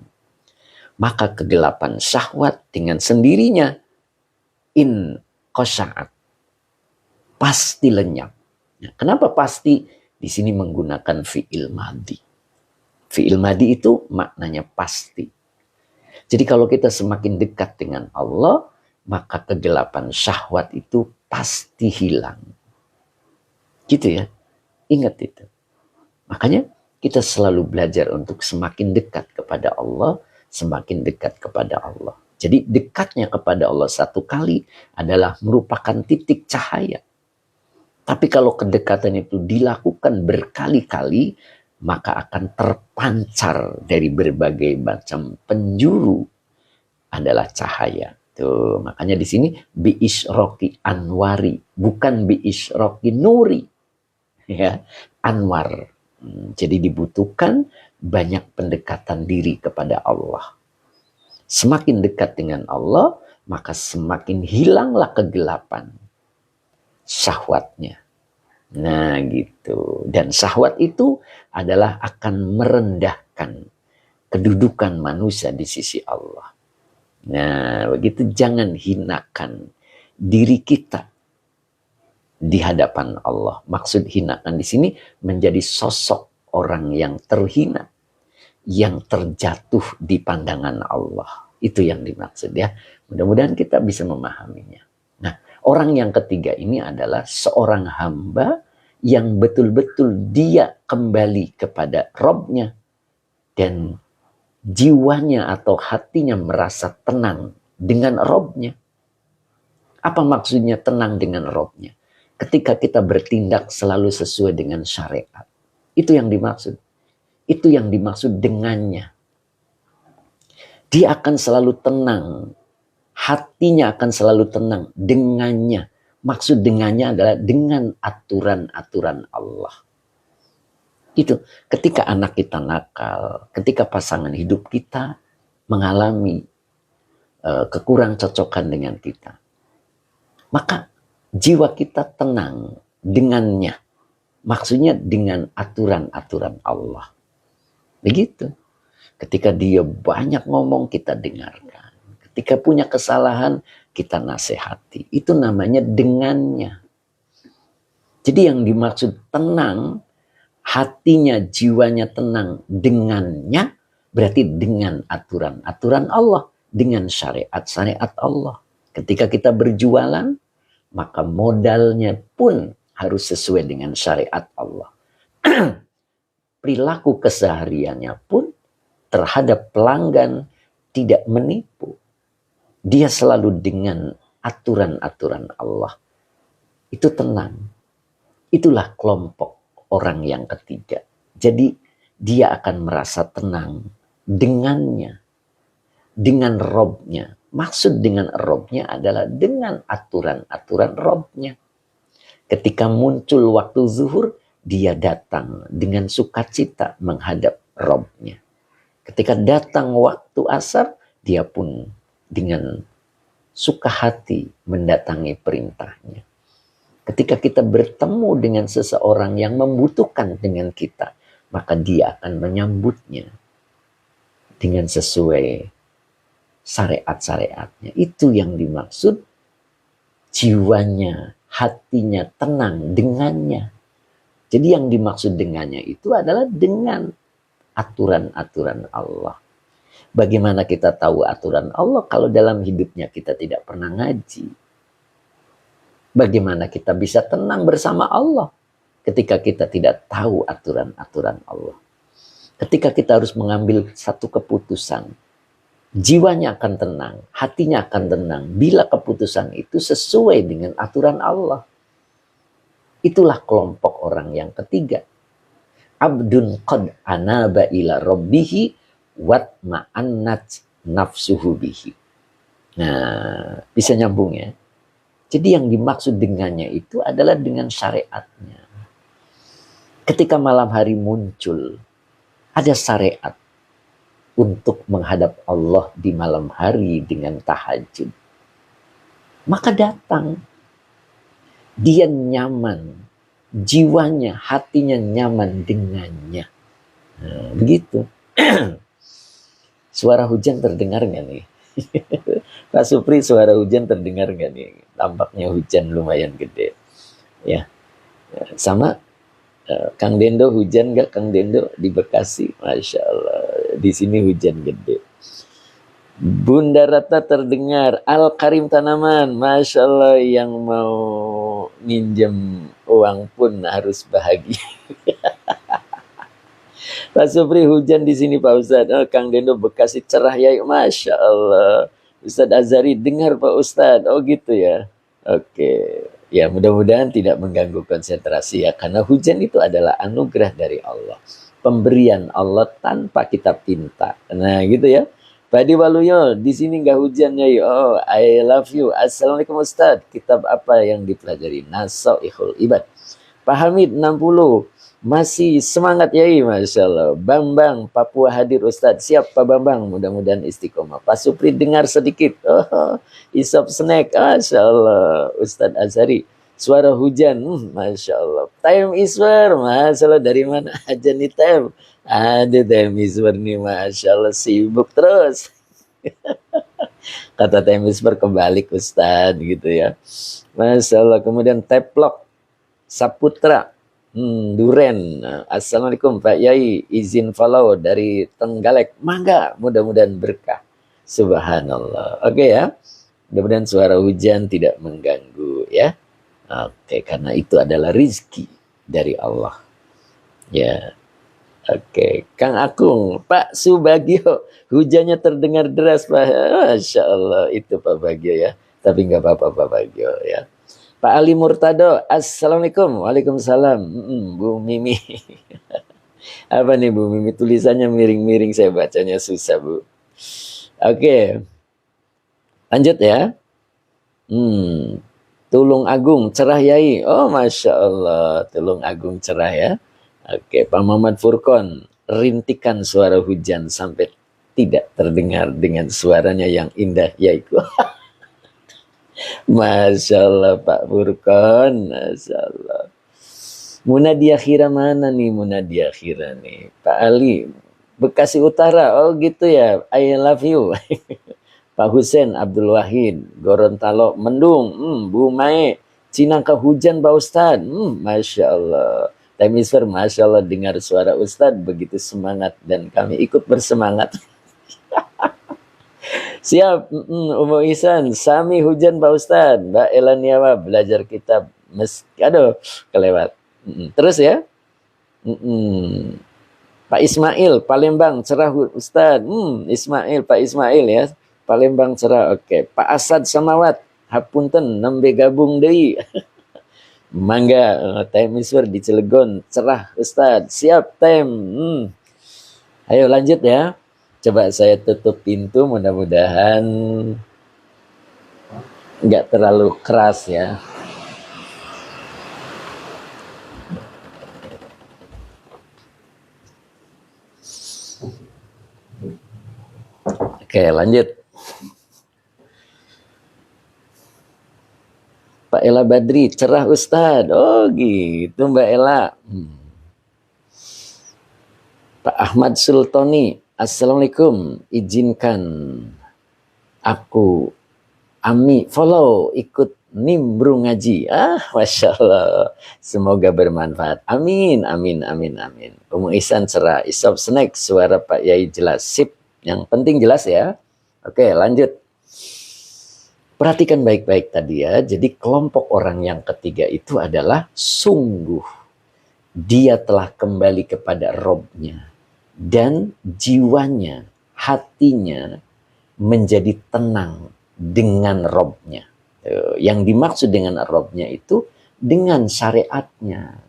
Maka kegelapan syahwat dengan sendirinya in qasha'at pasti lenyap. Nah, kenapa pasti? Di sini menggunakan fi'il madi. Fi'il madi itu maknanya pasti. Jadi kalau kita semakin dekat dengan Allah, maka kegelapan syahwat itu pasti hilang. Gitu ya. Ingat itu. Makanya kita selalu belajar untuk semakin dekat kepada Allah, semakin dekat kepada Allah. Jadi dekatnya kepada Allah satu kali adalah merupakan titik cahaya. Tapi kalau kedekatan itu dilakukan berkali-kali, maka akan terpancar dari berbagai macam penjuru adalah cahaya. Tuh, makanya di sini bi'isroki anwari, bukan bi'isroki nuri. Ya, anwar. Jadi dibutuhkan banyak pendekatan diri kepada Allah. Semakin dekat dengan Allah, maka semakin hilanglah kegelapan syahwatnya. Nah gitu. Dan syahwat itu adalah akan merendahkan kedudukan manusia di sisi Allah. Nah begitu, jangan hinakan diri kita di hadapan Allah. Maksud hinakan di sini menjadi sosok orang yang terhina, yang terjatuh di pandangan Allah. Itu yang dimaksud ya. Mudah-mudahan kita bisa memahaminya. Nah, orang yang ketiga ini adalah seorang hamba yang betul-betul dia kembali kepada Robnya dan jiwanya atau hatinya merasa tenang dengan Robnya. Apa maksudnya tenang dengan Robnya? Ketika kita bertindak selalu sesuai dengan syariat. Itu yang dimaksud. Itu yang dimaksud dengannya. Dia akan selalu tenang. Hatinya akan selalu tenang dengannya. Maksud dengannya adalah dengan aturan-aturan Allah. Itu ketika anak kita nakal, ketika pasangan hidup kita mengalami kekurang cocokan dengan kita, maka jiwa kita tenang dengannya. Maksudnya dengan aturan-aturan Allah. Begitu. Ketika dia banyak ngomong, kita dengarkan. Ketika punya kesalahan, kita nasihati. Itu namanya dengannya. Jadi yang dimaksud tenang, hatinya, jiwanya tenang dengannya, berarti dengan aturan-aturan Allah, dengan syariat-syariat Allah. Ketika kita berjualan, maka modalnya pun harus sesuai dengan syariat Allah. Perilaku kesehariannya pun terhadap pelanggan tidak menipu. Dia selalu dengan aturan-aturan Allah. Itu tenang. Itulah kelompok orang yang ketiga. Jadi dia akan merasa tenang dengannya. Dengan Robnya. Maksud dengan Robnya adalah dengan aturan-aturan Robnya. Ketika muncul waktu zuhur, dia datang dengan sukacita menghadap Robnya. Ketika datang waktu asar, dia pun dengan suka hati mendatangi perintahnya. Ketika kita bertemu dengan seseorang yang membutuhkan dengan kita, maka dia akan menyambutnya dengan sesuai syariat-syariatnya. Itu yang dimaksud jiwanya, hatinya tenang dengannya. Jadi yang dimaksud dengannya itu adalah dengan aturan-aturan Allah. Bagaimana kita tahu aturan Allah kalau dalam hidupnya kita tidak pernah ngaji? Bagaimana kita bisa tenang bersama Allah ketika kita tidak tahu aturan-aturan Allah? Ketika kita harus mengambil satu keputusan, jiwanya akan tenang, hatinya akan tenang bila keputusan itu sesuai dengan aturan Allah. Itulah kelompok orang yang ketiga. Abdun qad anaba ila rabbihi watma'annat nafsuhu bihi. Nah, bisa nyambung ya. Jadi yang dimaksud dengannya itu adalah dengan syariatnya. Ketika malam hari muncul, ada syariat untuk menghadap Allah di malam hari dengan tahajud. Maka datang. Dia nyaman. Jiwanya, hatinya nyaman dengannya. Nah, begitu. Suara hujan terdengar nggak nih? Pak Supri, suara hujan terdengar nggak nih? Tampaknya hujan lumayan gede. Ya, sama Kang Dendo hujan nggak? Kang Dendo di Bekasi, Masya Allah. Di sini hujan gede. Bunda Rata terdengar. Al Karim Tanaman, Masya Allah, yang mau minjem uang pun harus bahagia. Pak Supri hujan di sini Pak Ustadz. Oh, Kang Dendo Bekasi cerah ya, Masya Allah. Ustadz Azhari dengar Pak Ustadz. Oh gitu ya. Oke. Ya mudah-mudahan tidak mengganggu konsentrasi ya. Karena hujan itu adalah anugerah dari Allah. Pemberian Allah tanpa kita pinta. Nah gitu ya. Pak Adi Waluyo, di sini nggak hujan ya. Oh, I love you. Assalamualaikum Ustadz. Kitab apa yang dipelajari? Nasoihul Ibad. Pak Hamid 60. Masih semangat ya, Masya Allah. Bambang, Papua hadir Ustadz. Siap Pak Bambang, mudah-mudahan istiqomah. Pak Supri dengar sedikit. Oh, Isop Snack, Masya Allah. Ustadz Azhari, suara hujan, Masya Allah. Time Iswar, Masya Allah, dari mana aja nih Time? Ada Time Iswar nih, Masya Allah, sibuk terus. Kata Time Iswar kebalik Ustadz gitu ya. Masya Allah, kemudian Teplok, Saputra, Duren. Assalamualaikum Pak Yai, izin follow dari Tenggalek. Mangga, mudah-mudahan berkah. Subhanallah. Oke ya. Mudah-mudahan suara hujan tidak mengganggu ya. Oke, karena itu adalah rizki dari Allah. Ya. Oke, Kang Akung, Pak Subagio, hujannya terdengar deras Pak. Masya Allah, itu Pak Bagio ya. Tapi nggak apa-apa Pak Bagio ya. Pak Ali Murtado, Assalamualaikum. Waalaikumsalam. Bu Mimi. Apa nih Bu Mimi? Tulisannya miring-miring, saya bacanya susah Bu. Oke. Lanjut ya. Tulung Agung, cerah Yai. Oh Masya Allah, Tulung Agung cerah ya. Oke, Pak Muhammad Furkon, rintikan suara hujan sampai tidak terdengar dengan suaranya yang indah Yaiku. Masya Allah Pak Furkon, Masya Allah. Munadia Khira mana nih Munadia Khira nih? Pak Ali, Bekasi Utara, oh gitu ya, I love you. Pak Husen Abdul Wahid, Gorontalo, Mendung, Bu Mae, Cinangka hujan Pak Ustadz, Masya Allah. Temisfer, Masya Allah, dengar suara Ustadz begitu semangat dan kami ikut bersemangat. Siap, Umu Ihsan, Sami hujan Pak Ustadz, Mbak Elaniawa belajar kitab, aduh, kelewat. Terus ya, Pak Ismail, Palembang, cerah Ustadz, Ismail, Pak Ismail ya, Palembang cerah, oke. Pak Asad Samawat, hapunten, nembe gabung deui. Mangga, Tem Iswar di Cilegon, cerah Ustadz, siap Tem. Ayo lanjut ya. Coba saya tutup pintu, mudah-mudahan nggak terlalu keras ya. Oke, lanjut. Pak Ella Badri, cerah Ustadz. Oh gitu Mbak Ella. Pak Ahmad Sultoni, Assalamualaikum. Izinkan aku Ami follow ikut nimbrung ngaji. Masya Allah. Semoga bermanfaat. Amin, amin, amin, amin. Umu Ihsan cerah. Isop snack. Suara Pak Yai jelas. Sip. Yang penting jelas ya. Oke, lanjut. Perhatikan baik-baik tadi ya. Jadi kelompok orang yang ketiga itu adalah sungguh dia telah kembali kepada Robnya. Dan jiwanya, hatinya menjadi tenang dengan Robnya. Yang dimaksud dengan Robnya itu dengan syariatnya.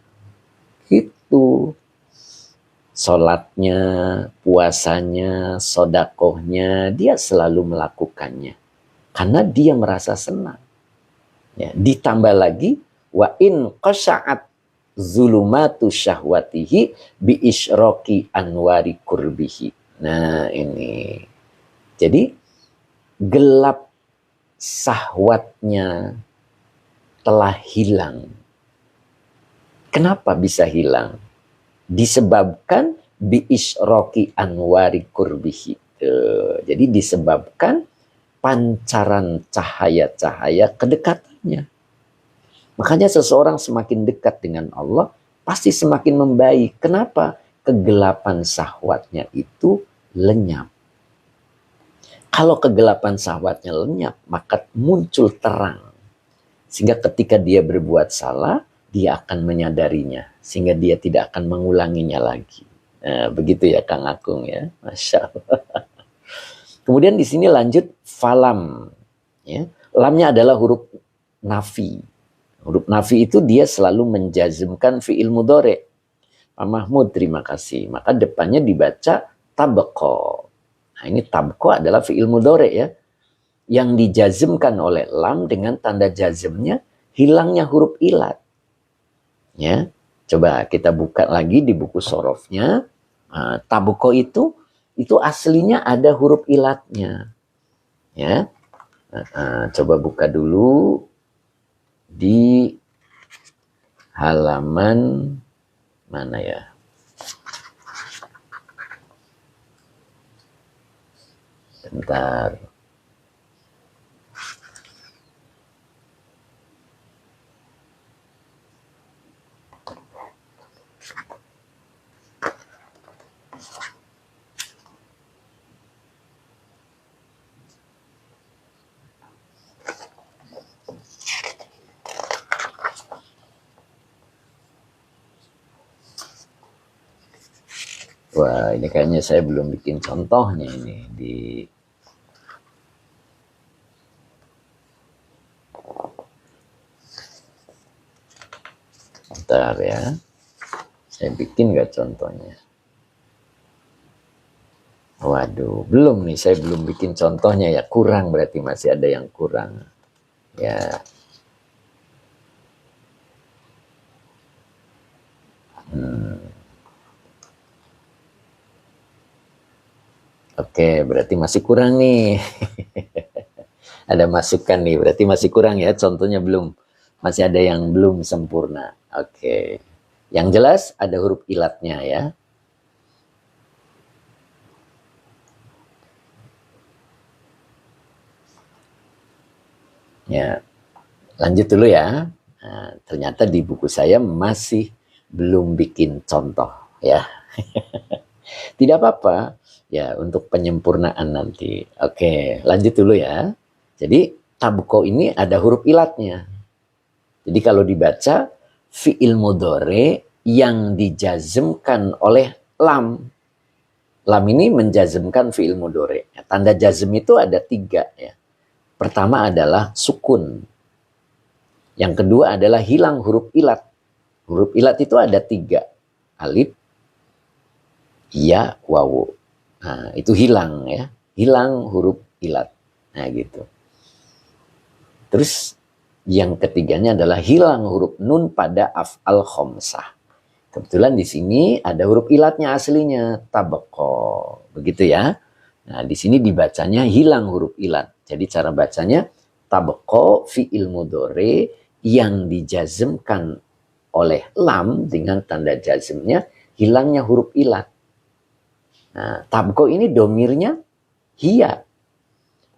Gitu. Sholatnya, puasanya, sodakohnya, dia selalu melakukannya. Karena dia merasa senang. Ya, ditambah lagi, wa in qasya'at zulumatu syahwatihi bi isyraqi anwari kurbihi. Nah ini. Jadi gelap syahwatnya telah hilang. Kenapa bisa hilang? Disebabkan bi isyraqi anwari kurbihi. Jadi disebabkan pancaran cahaya-cahaya kedekatannya. Makanya seseorang semakin dekat dengan Allah, pasti semakin membaik. Kenapa? Kegelapan syahwatnya itu lenyap. Kalau kegelapan syahwatnya lenyap, maka muncul terang. Sehingga ketika dia berbuat salah, dia akan menyadarinya. Sehingga dia tidak akan mengulanginya lagi. Nah, begitu ya Kang Akung ya. Masya Allah. Kemudian di sini lanjut falam. Ya. Lamnya adalah huruf nafi. Huruf nafi itu dia selalu menjazmkan fi'il mudhari'. Pak Mahmud, terima kasih. Maka depannya dibaca tabqa. Nah ini tabqa adalah fi'il mudhari' ya. Yang dijazmkan oleh lam dengan tanda jazmnya hilangnya huruf ilat. Ya. Coba kita buka lagi di buku sorofnya. Nah, tabqa itu aslinya ada huruf ilatnya. Ya. Coba buka dulu di halaman mana ya? Bentar. Wah, ini kayaknya saya belum bikin contohnya ini di bentar ya. Saya bikin nggak contohnya? Waduh, belum nih. Saya belum bikin contohnya ya. Kurang berarti masih ada yang kurang. Ya. Oke, berarti masih kurang nih. Ada masukan nih, berarti masih kurang ya. Contohnya belum. Masih ada yang belum sempurna. Oke. Yang jelas ada huruf ilatnya ya. Ya, lanjut dulu ya. Nah, ternyata di buku saya masih belum bikin contoh ya. Tidak apa-apa ya untuk penyempurnaan nanti. Oke, lanjut dulu ya. Jadi tabqa ini ada huruf ilatnya. Jadi kalau dibaca fi'il mudhari yang dijazmkan oleh lam. Lam ini menjazmkan fi'il mudhari. Tanda jazm itu ada 3 ya. Pertama adalah sukun. Yang kedua adalah hilang huruf ilat. Huruf ilat itu ada 3. Alif, ya, wawu. Nah, itu hilang ya. Hilang huruf ilat. Nah, gitu. Terus yang ketiganya adalah hilang huruf nun pada af'al khomsah. Kebetulan di sini ada huruf ilatnya aslinya, tabqa. Begitu ya. Nah, di sini dibacanya hilang huruf ilat. Jadi cara bacanya tabqa fi'il mudhari yang dijazmkan oleh lam dengan tanda jazmnya hilangnya huruf ilat. Nah, tabqa ini domirnya hiya.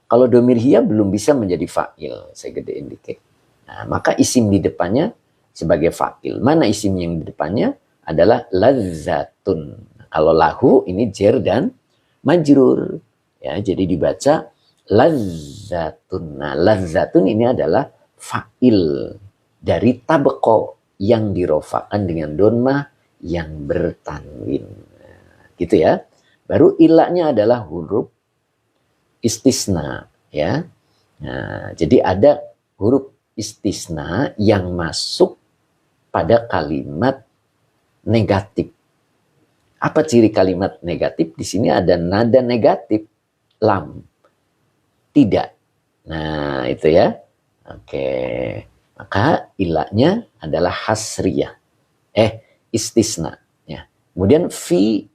Kalau domir hiya belum bisa menjadi fa'il. Saya gedein dikit. Nah, maka isim di depannya sebagai fa'il. Mana isim yang di depannya? Adalah lazzatun. Nah, kalau lahu ini jer dan majrur. Ya, jadi dibaca lazzatun. Nah, lazzatun ini adalah fa'il dari tabqa yang dirofakan dengan donmah yang bertanwin. Nah, gitu ya. Baru ilahnya adalah huruf istisna, ya. Nah, jadi ada huruf istisna yang masuk pada kalimat negatif. Apa ciri kalimat negatif? Di sini ada nada negatif, lam, tidak. Nah, itu ya. Oke. Maka ilahnya adalah hasriyah. Istisna, ya. Kemudian fi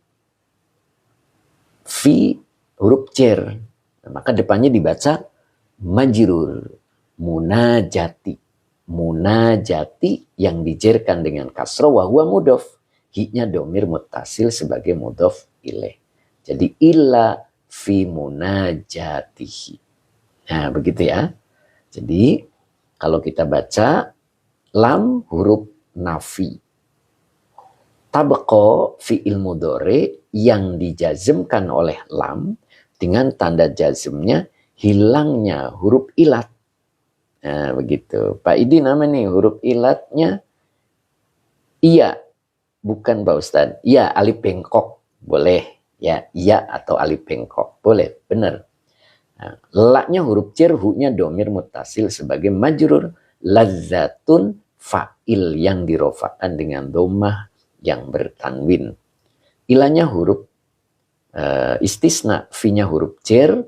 huruf cer. Maka depannya dibaca majrur, munajati. Munajati yang dijerkan dengan kasroh wa huwa mudhof. Hi-nya domir muttasil sebagai mudhof ilaih. Jadi illa fi munajatihi. Nah, begitu ya. Jadi kalau kita baca lam huruf nafi. Tabqa fi'il mudhari yang dijazmkan oleh lam dengan tanda jazmnya hilangnya huruf ilat. Nah, begitu. Pak Idi nama nih huruf ilatnya iya, bukan Pak Ustadz. Iya, alif bengkok. Boleh. Ya, iya atau alif bengkok. Boleh, benar. Nah, laknya huruf cer, hu-nya domir muttasil sebagai majrur. Lazzatun fa'il yang dirofakan dengan domah yang bertanwin. Ilahnya huruf istisna, fi-nya huruf cer,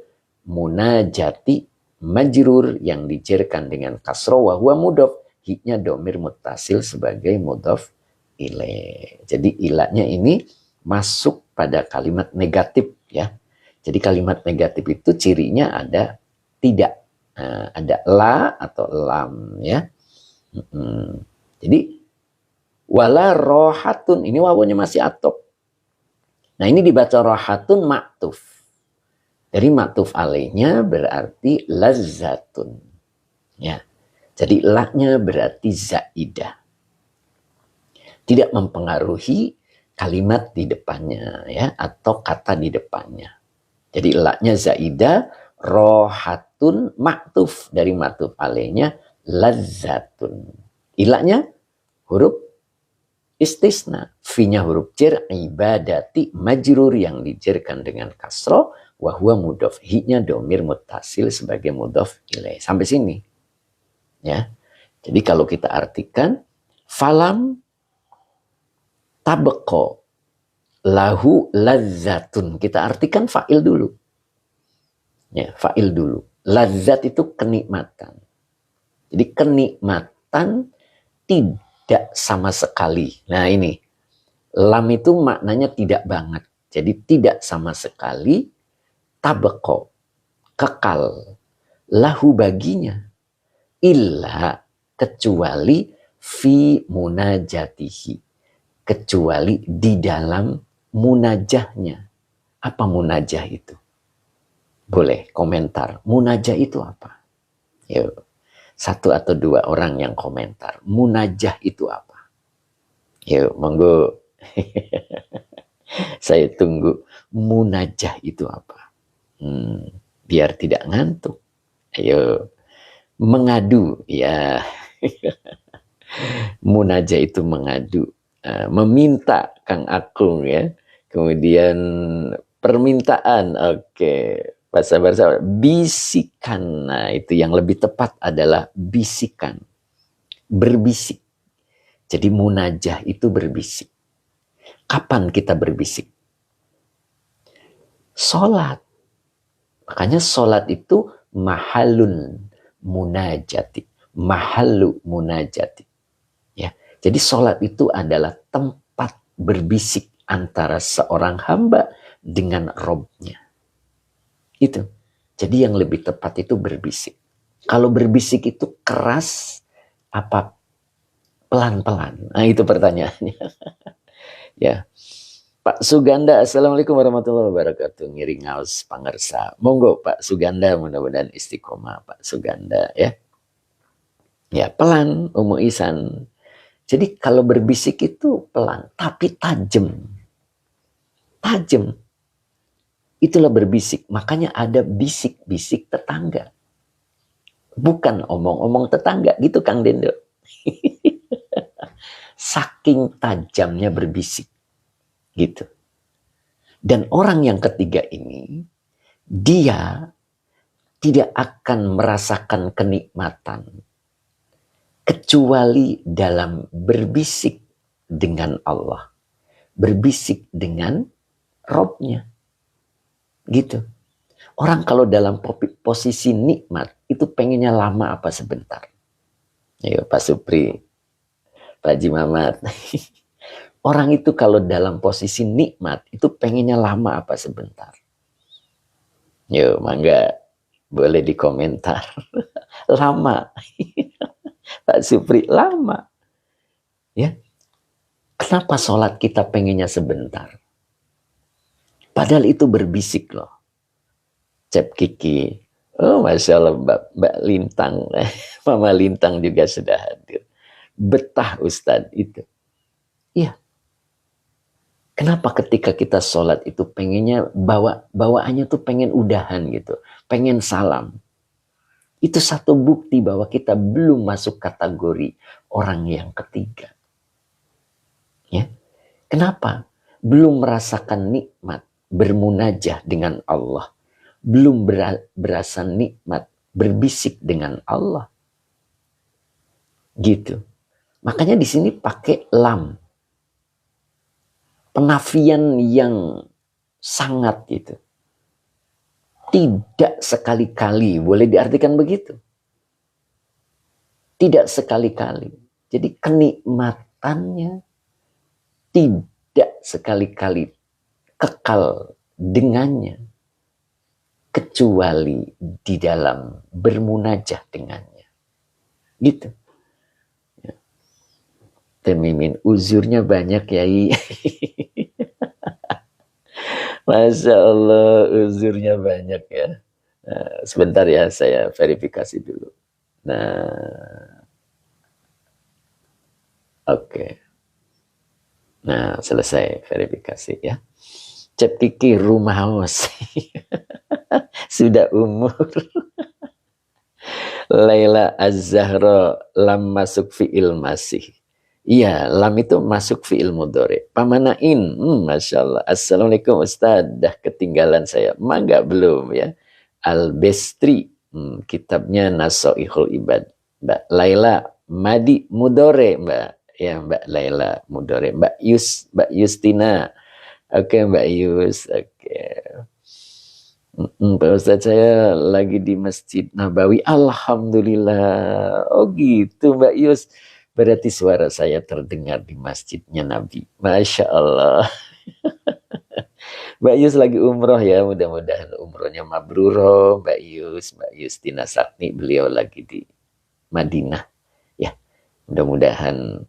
munajati majrur yang dijerkan dengan kasroh wa huwa mudhof, hi-nya domir muttasil sebagai mudhof ilaih. Jadi ilahnya ini masuk pada kalimat negatif, ya. Jadi kalimat negatif itu cirinya ada tidak, ada la atau lam, ya. Jadi wala rohatun, ini wawunya masih atop. Nah, ini dibaca rohatun maktuf. Dari maktuf alaihnya berarti lazzatun. Ya. Jadi laknya berarti zaidah. Tidak mempengaruhi kalimat di depannya, ya, atau kata di depannya. Jadi laknya zaidah, rohatun maktuf, dari maktuf alaihnya lazzatun. Ilahnya huruf istisna, fi-nya huruf cer, ibadati majrur yang dijerkan dengan kasroh, wa huwa mudhof, hi-nya domir muttasil sebagai mudhof ilaih. Sampai sini. Ya. Jadi kalau kita artikan falam tabqa lahu lazzatun, kita artikan fa'il dulu. Ya, fa'il dulu. Lazzat itu kenikmatan. Jadi kenikmatan tidak sama sekali. Nah, ini lam itu maknanya tidak banget. Jadi tidak sama sekali. Tabqa, kekal, lahu baginya, illa kecuali fi munajatihi, kecuali di dalam munajahnya. Apa munajah itu? Boleh komentar. Munajah itu apa? Yuk. Satu atau dua orang yang komentar. Munajah itu apa? Yuk, monggo. Saya tunggu. Munajah itu apa? Biar tidak ngantuk. Ayo. Mengadu. Ya. Munajah itu mengadu. Meminta, Kang Akung, ya. Kemudian permintaan. Oke. Bahasa bisikan. Nah, itu yang lebih tepat adalah bisikan. Berbisik. Jadi munajah itu berbisik. Kapan kita berbisik? Sholat. Makanya sholat itu mahalun munajati. Mahalu munajati. Ya. Jadi sholat itu adalah tempat berbisik antara seorang hamba dengan Robnya. Itu. Jadi yang lebih tepat itu berbisik. Kalau berbisik itu keras apa pelan-pelan? Nah, itu pertanyaannya. Ya. Pak Suganda, Assalamualaikum warahmatullahi wabarakatuh. Ngiring ngaos pangersa. Monggo Pak Suganda, mudah-mudahan istiqomah Pak Suganda ya. Ya, pelan Umu Isan. Jadi kalau berbisik itu pelan, tapi tajam. Tajam. Itulah berbisik. Makanya ada bisik-bisik tetangga. Bukan omong-omong tetangga. Gitu Kang Dendo. Saking tajamnya berbisik. Gitu. Dan orang yang ketiga ini, dia tidak akan merasakan kenikmatan kecuali dalam berbisik dengan Allah. Berbisik dengan Robnya. Gitu. Orang kalau dalam posisi nikmat, itu pengennya lama apa sebentar. Ayo Pak Supri, Pak Haji Mamat. Orang itu kalau dalam posisi nikmat, itu pengennya lama apa sebentar. Yo, mangga boleh dikomentar. Lama. Pak Supri, lama. Ya. Kenapa sholat kita pengennya sebentar? Padahal itu berbisik loh. Cep Kiki. Oh, Masya Allah, Mbak Lintang. Mama Lintang juga sudah hadir. Betah Ustadz itu. Iya. Kenapa ketika kita sholat itu pengennya bawaannya tuh pengen udahan gitu. Pengen salam. Itu satu bukti bahwa kita belum masuk kategori orang yang ketiga. Ya. Kenapa? Belum merasakan nikmat bermunajah dengan Allah. Belum berasa nikmat berbisik dengan Allah. Gitu. Makanya di sini pakai lam. Penafian yang sangat gitu. Tidak sekali-kali, boleh diartikan begitu. Tidak sekali-kali. Jadi kenikmatannya tidak sekali-kali kekal dengannya. Kecuali di dalam bermunajah dengannya. Gitu. Ya. Temimin uzurnya banyak Yai. Masya Allah uzurnya banyak ya. Nah, sebentar ya saya verifikasi dulu. Nah, oke. Nah, selesai verifikasi ya. Cep Kiki rumah haus. Sudah umur. Laila Az-Zahra lam masuk fi'il masih. Iya, lam itu masuk fi'il mudhari. Pamanain, Masya Allah. Assalamualaikum Ustaz, dah ketinggalan saya. Mangga belum ya. Al-Bestri, kitabnya Nasoihul Ibad. Mbak Laila, Madi Mudore, Mbak. Ya, Mbak Laila Mudore. Mbak Yustina. Oke, Mbak Yus. Oke. Pak Ustadz, saya lagi di Masjid Nabawi. Alhamdulillah. Oh gitu Mbak Yus. Berarti suara saya terdengar di masjidnya Nabi. Masya Allah. Mbak Yus lagi umroh ya. Mudah-mudahan umrohnya mabrur. Mbak Yustina Sakni. Beliau lagi di Madinah. Ya, mudah-mudahan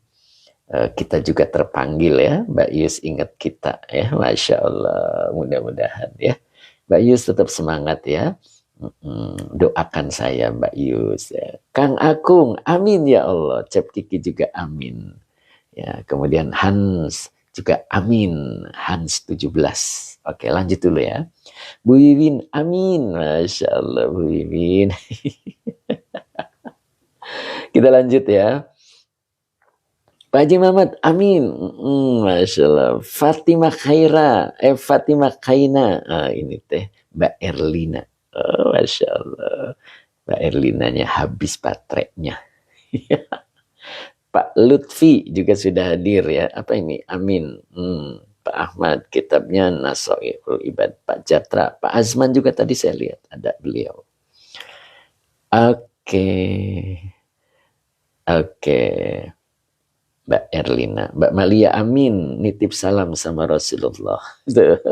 kita juga terpanggil ya. Mbak Yus ingat kita ya. Masya Allah. Mudah-mudahan ya. Mbak Yus tetap semangat ya. Doakan saya Mbak Yus ya. Kang Akung, amin ya Allah. Cep Kiki juga amin. Ya, kemudian Hans juga amin. Hans 17. Oke, lanjut dulu ya. Bu Wiwin, amin. Masya Allah Bu Wiwin. Kita lanjut ya. Pak Haji Mamat, amin. Masya Allah. Fatimah Khaira, Fatimah Khaina. Ini teh Mbak Erlina. Oh, Masya Allah. Mbak Erlinanya habis baterainya. Pak Lutfi juga sudah hadir ya. Apa ini? Amin. Pak Ahmad, kitabnya Nasoihul Ibad. Pak Jatra, Pak Azman juga tadi saya lihat ada beliau. Oke. Mbak Erlina, Mbak Malia Amin, nitip salam sama Rasulullah. Tuh,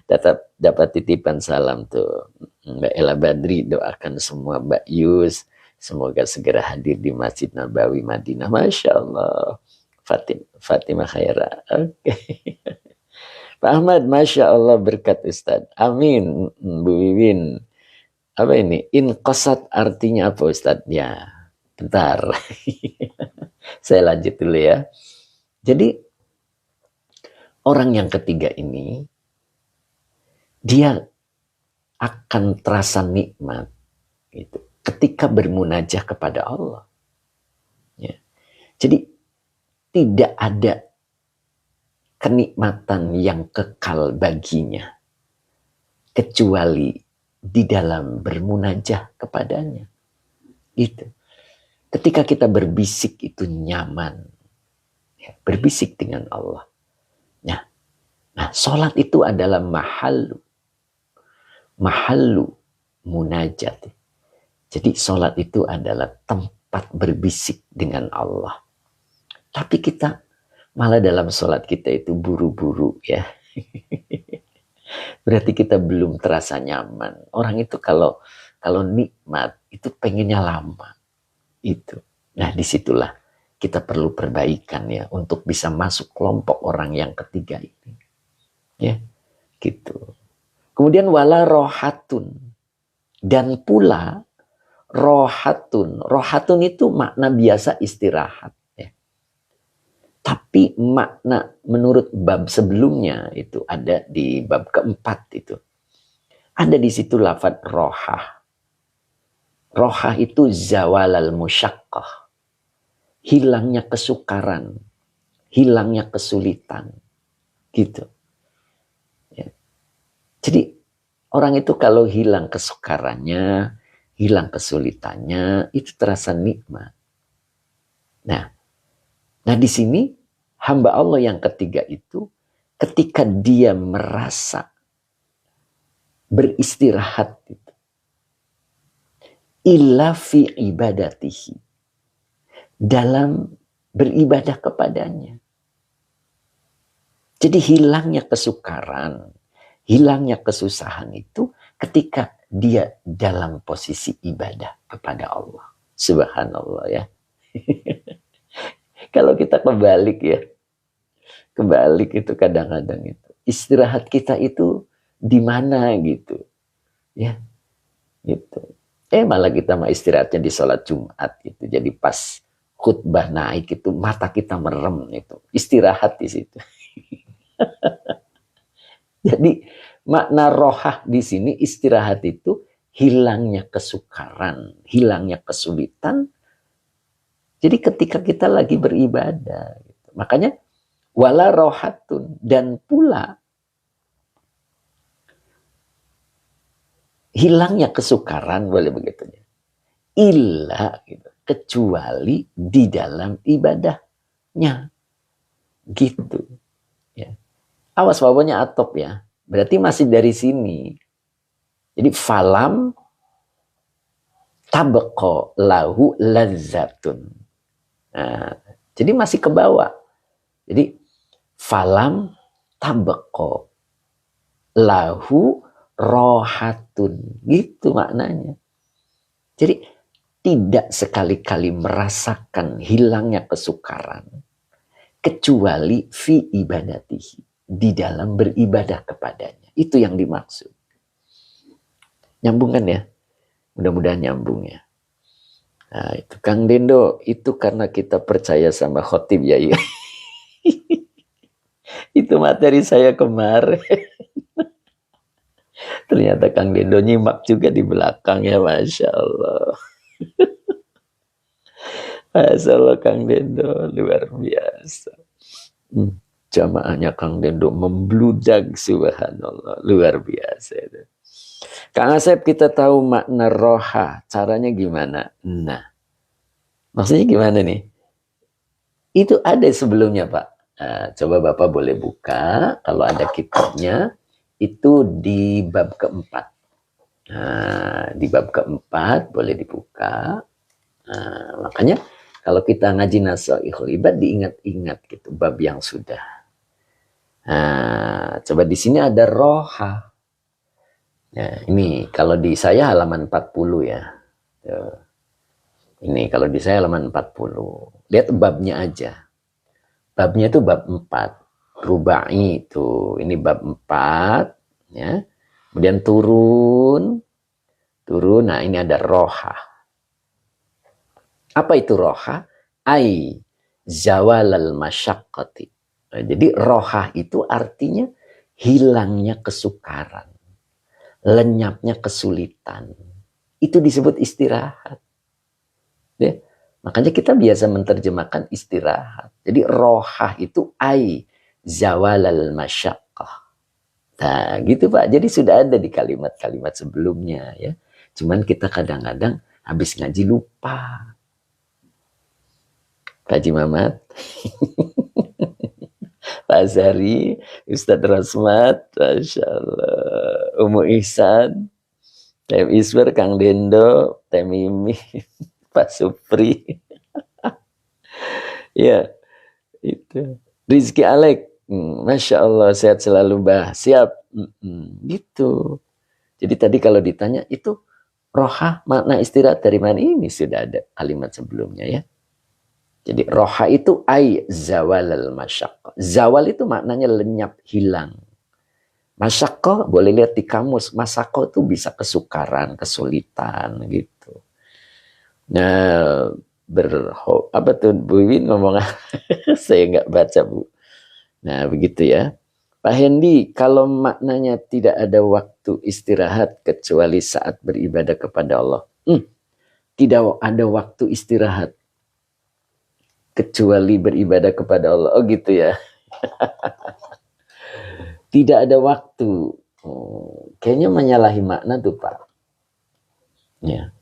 tetap dapat titipan salam tuh. Mbak Ella Badri doakan semua Mbak Yus, semoga segera hadir di Masjid Nabawi Madinah. Masya Allah. Fatimah Khaira. Oke. Okay. Pak Ahmad, Masya Allah berkat Ustadz. Amin. Bu Wiwin. Apa ini? Inqasat artinya apa Ustadz? Ya, bentar. Saya lanjut dulu ya. Jadi orang yang ketiga ini dia akan terasa nikmat gitu, ketika bermunajah kepada Allah. Ya. Jadi tidak ada kenikmatan yang kekal baginya kecuali di dalam bermunajah kepadanya. Gitu. Ketika kita berbisik itu nyaman, ya, berbisik dengan Allah. Nah, sholat itu adalah mahallu munajat. Jadi sholat itu adalah tempat berbisik dengan Allah. Tapi kita malah dalam sholat kita itu buru-buru ya. Berarti kita belum terasa nyaman. Orang itu kalau nikmat itu pengennya lama. Itu. Nah, disitulah kita perlu perbaikan ya untuk bisa masuk kelompok orang yang ketiga ini. Ya, gitu. Kemudian wala rohatun, dan pula rohatun. Rohatun itu makna biasa istirahat. Ya. Tapi makna menurut bab sebelumnya itu ada di bab keempat itu. Ada di situ lafadz rohah. Rohah itu zawalal musyaqqah. Hilangnya kesukaran, hilangnya kesulitan. Gitu. Jadi orang itu kalau hilang kesukarannya, hilang kesulitannya, itu terasa nikmat. Nah di sini hamba Allah yang ketiga itu ketika dia merasa beristirahat itu, illa fi ibadatihi, dalam beribadah kepadanya. Jadi hilangnya kesukaran, hilangnya kesusahan itu ketika dia dalam posisi ibadah kepada Allah. Subhanallah ya. Kalau kita kebalik ya. Kebalik itu kadang-kadang itu. Istirahat kita itu di mana gitu. Ya. Gitu. Malah kita mah istirahatnya di sholat Jumat gitu. Jadi pas khutbah naik itu mata kita merem itu. Istirahat di situ. Jadi makna rohah di sini istirahat itu hilangnya kesukaran, hilangnya kesulitan. Jadi ketika kita lagi beribadah, gitu. Makanya wala rohatun, dan pula hilangnya kesukaran, boleh begitu ya. Illa gitu, kecuali di dalam ibadahnya, gitu. Ya. Awas wawanya atop ya. Berarti masih dari sini. Jadi falam tabqa lahu lazzatun. Nah, jadi masih ke bawah. Jadi falam tabqa lahu rohatun. Gitu maknanya. Jadi tidak sekali-kali merasakan hilangnya kesukaran kecuali fi ibadatihi, di dalam beribadah kepadanya. Itu yang dimaksud. Nyambung kan ya? Mudah-mudahan nyambung ya. Nah itu Kang Dendo, itu karena kita percaya sama khotib ya. Itu materi saya kemarin. Ternyata Kang Dendo nyimak juga di belakang ya, Masya Allah. Masya Allah Kang Dendo, luar biasa. Jamaahnya Kang Dendo membludak, subhanallah, luar biasa itu. Kang Asep, kita tahu makna roha, caranya gimana? Nah, maksudnya gimana nih? Itu ada sebelumnya Pak. Nah, coba Bapak boleh buka, kalau ada kitabnya, itu di bab keempat. Nah, di bab keempat boleh dibuka. Nah, makanya Kalau kita ngaji Nasaihul Ibad diingat-ingat gitu bab yang sudah. Nah, coba di sini ada roha. Nah, ini kalau di saya halaman 40 ya. Tuh. Ini kalau di saya halaman 40. Lihat babnya aja. Babnya itu bab 4. Rubai itu. Ini bab 4. Ya. Kemudian turun. Nah ini ada roha. Apa itu roha? Ai zawalal masyaqqati. Nah, jadi roha itu artinya hilangnya kesukaran. Lenyapnya kesulitan. Itu disebut istirahat. Ya. Makanya kita biasa menerjemahkan istirahat. Jadi roha itu ai zawalal masyaqqah. Nah gitu Pak. Jadi sudah ada di kalimat-kalimat sebelumnya ya. Cuman kita kadang-kadang habis ngaji lupa. Pak Haji Mamat, Pak Azhari, Ustadz Rasmat, Masya Allah, Umu Ihsan, Tem Isber, Kang Dendo, Tem Mimi, Pak Supri. Ya, itu. Rizky Alek, Masya Allah, sehat selalu Bah, siap. Gitu. Jadi tadi kalau ditanya, itu roha makna istirahat dari mana? Ini sudah ada kalimat sebelumnya ya. Jadi roha itu ai zawal al masyaqqah. Zawal itu maknanya lenyap, hilang. Masyaqqah boleh lihat di kamus. Masyaqqah itu bisa kesukaran, kesulitan gitu. Nah, apa tuh Bu Win ngomong? Saya nggak baca Bu. Nah begitu ya. Pak Hendi, kalau maknanya tidak ada waktu istirahat kecuali saat beribadah kepada Allah. Tidak ada waktu istirahat kecuali beribadah kepada Allah. Oh gitu ya. Tidak ada waktu. Kayaknya menyalahi makna tuh Pak. Ya.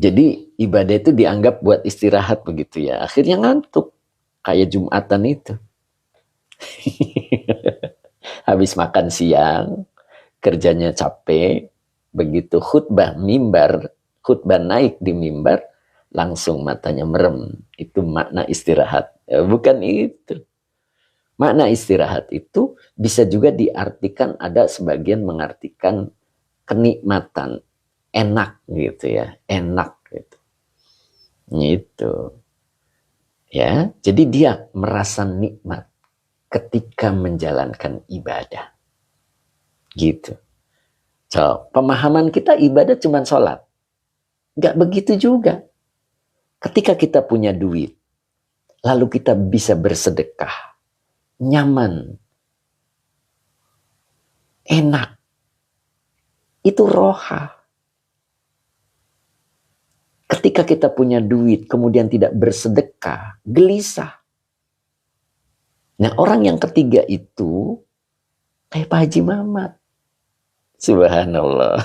Jadi ibadah itu dianggap buat istirahat begitu ya. Akhirnya ngantuk. Kayak Jumatan itu. Habis makan siang, kerjanya capek, begitu khutbah mimbar, khutbah naik di mimbar, langsung matanya merem. Itu makna istirahat. Ya, bukan itu. Makna istirahat itu bisa juga diartikan, ada sebagian mengartikan kenikmatan, enak gitu ya, enak gitu. Gitu. Ya, jadi dia merasa nikmat ketika menjalankan ibadah. Gitu. So, pemahaman kita ibadah cuma sholat. Nggak begitu juga. Ketika kita punya duit, lalu kita bisa bersedekah, nyaman, enak, itu roha. Ketika kita punya duit, kemudian tidak bersedekah, gelisah. Nah, orang yang ketiga itu kayak Pak Haji Mamat. Subhanallah.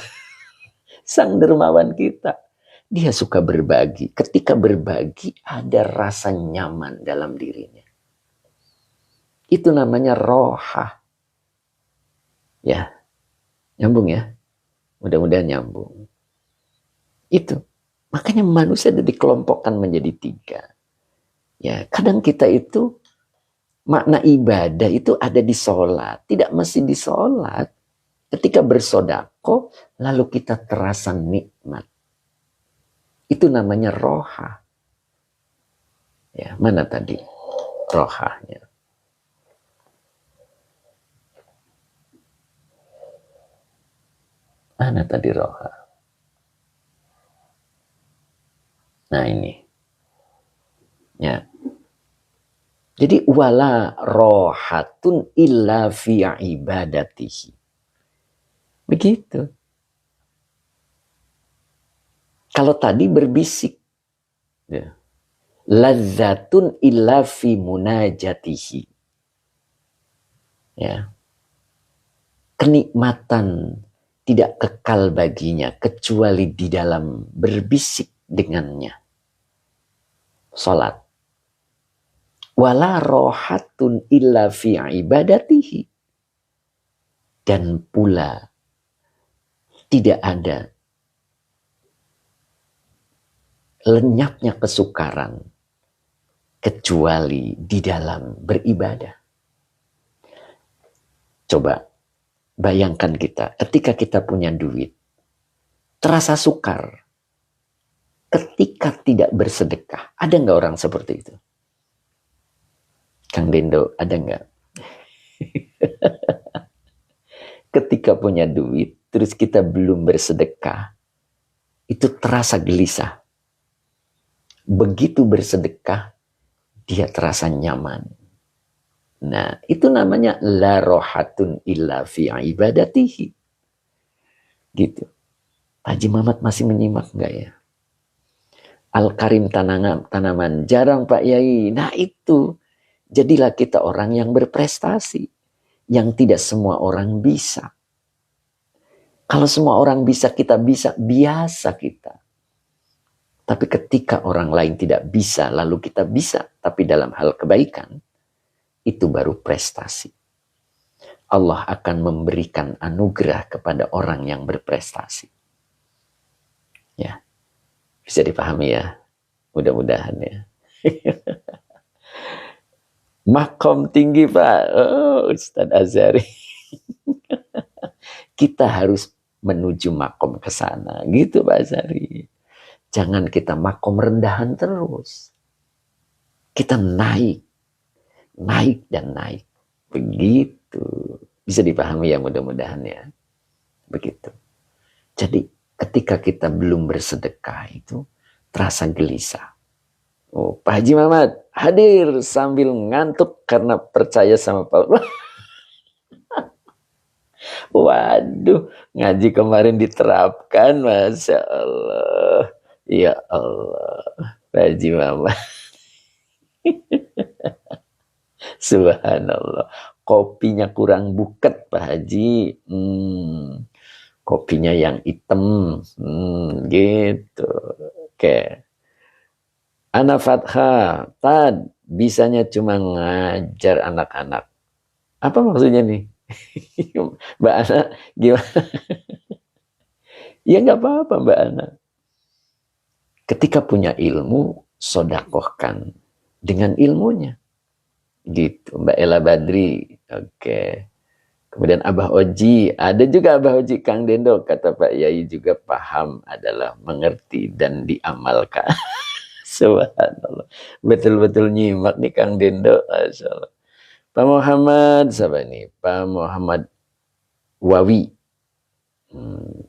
Sang dermawan kita. Dia suka berbagi. Ketika berbagi, ada rasa nyaman dalam dirinya. Itu namanya roha. Ya, nyambung ya. Mudah-mudahan nyambung. Itu. Makanya manusia dikelompokkan menjadi 3. Ya, kadang kita itu makna ibadah itu ada di sholat. Tidak mesti di sholat. Ketika bersodako, lalu kita terasa nikmat. Itu namanya roha. Ya, mana tadi rohanya? Mana tadi roha? Nah ini. Ya. Jadi wala rohatun illa fi ibadatihi. Begitu. Kalau tadi berbisik. Ya. Lazzatun illa fi munajatihi. Ya. Kenikmatan tidak kekal baginya kecuali di dalam berbisik dengannya. Salat. Wala rohatun illa fi ibadatihi. Dan pula tidak ada lenyapnya kesukaran kecuali di dalam beribadah. Coba bayangkan kita, ketika kita punya duit, terasa sukar. Ketika tidak bersedekah, ada nggak orang seperti itu? Kang Dendo, ada nggak? Ketika punya duit, terus kita belum bersedekah, itu terasa gelisah. Begitu bersedekah, dia terasa nyaman. Nah, itu namanya la rohatun illa fi ibadatihi. Gitu. Pak Haji Mamat masih menyimak nggak ya? Al-Karim tanaman. Jarang Pak Yai. Nah itu. Jadilah kita orang yang berprestasi. Yang tidak semua orang bisa. Kalau semua orang bisa, kita bisa. Biasa kita. Tapi ketika orang lain tidak bisa, lalu kita bisa. Tapi dalam hal kebaikan, itu baru prestasi. Allah akan memberikan anugerah kepada orang yang berprestasi. Ya. Bisa dipahami ya, mudah-mudahan ya. Makom tinggi Pak, oh Ustadz Azhari. Kita harus menuju makom ke sana, gitu Pak Azhari. Jangan kita makom rendahan terus. Kita naik, naik dan naik. Begitu. Bisa dipahami ya mudah-mudahan ya. Begitu. Jadi ketika kita belum bersedekah itu terasa gelisah. Oh, Pak Haji Mamat hadir sambil ngantuk karena percaya sama Pak. Waduh, ngaji kemarin diterapkan, Masya Allah. Ya Allah, Pak Haji Mamat. Subhanallah. Kopinya kurang buket, Pak Haji. Kopinya yang hitam. Gitu. Oke. Ana Fatha, Tad, bisanya cuma ngajar anak-anak. Apa maksudnya nih? Mbak Ana, gimana? Ya nggak apa-apa Mbak Ana. Ketika punya ilmu, sodakohkan dengan ilmunya. Gitu, Mbak Ella Badri. Oke. Kemudian Abah Oji, ada juga Abah Oji, Kang Dendo, kata Pak Yai juga paham adalah mengerti dan diamalkan. Subhanallah. Betul-betul nyimak nih Kang Dendo. Masya Allah. Pak Muhammad, siapa ini? Pak Muhammad Wawi.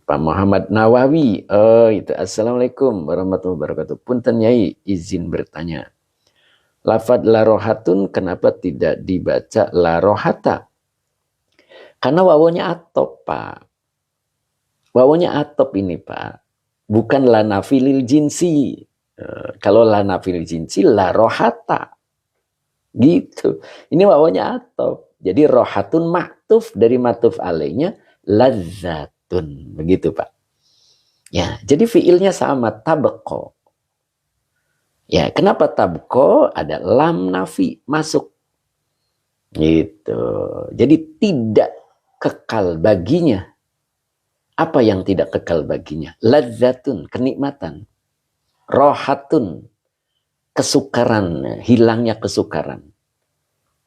Pak Muhammad Nawawi. Oh itu. Assalamualaikum warahmatullahi wabarakatuh. Punten Yai, izin bertanya. Lafad larohatun kenapa tidak dibaca larohata? Karena wawonya atop Pak. Wawonya atop ini Pak. Bukan lanafilil jinsi. Kalau lanafilil jinsi larohata. Gitu. Ini wawonya atop. Jadi rohatun maktuf dari matuf alaihnya lazatun. Begitu Pak. Ya, jadi fiilnya sama tabeko. Ya, kenapa tabeko? Ada lam nafi masuk. Gitu. Jadi tidak kekal baginya. Apa yang tidak kekal baginya? Lazatun, kenikmatan. Rohatun, kesukaran, hilangnya kesukaran.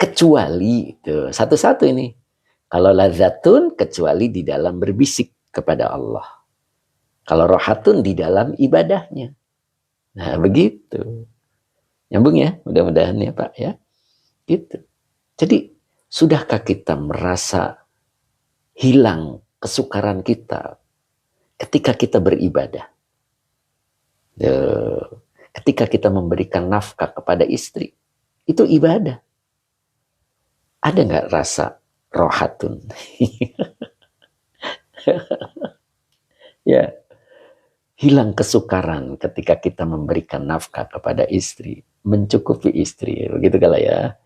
Kecuali, itu satu-satu ini. Kalau lazatun, kecuali di dalam berbisik kepada Allah. Kalau rohatun, di dalam ibadahnya. Nah, begitu. Nyambung ya, mudah-mudahan ya Pak ya. Gitu. Jadi, sudahkah kita merasa hilang kesukaran kita ketika kita beribadah? Ketika kita memberikan nafkah kepada istri, itu ibadah. Ada nggak rasa rohatun? Ya, hilang kesukaran ketika kita memberikan nafkah kepada istri, mencukupi istri, begitu kala ya.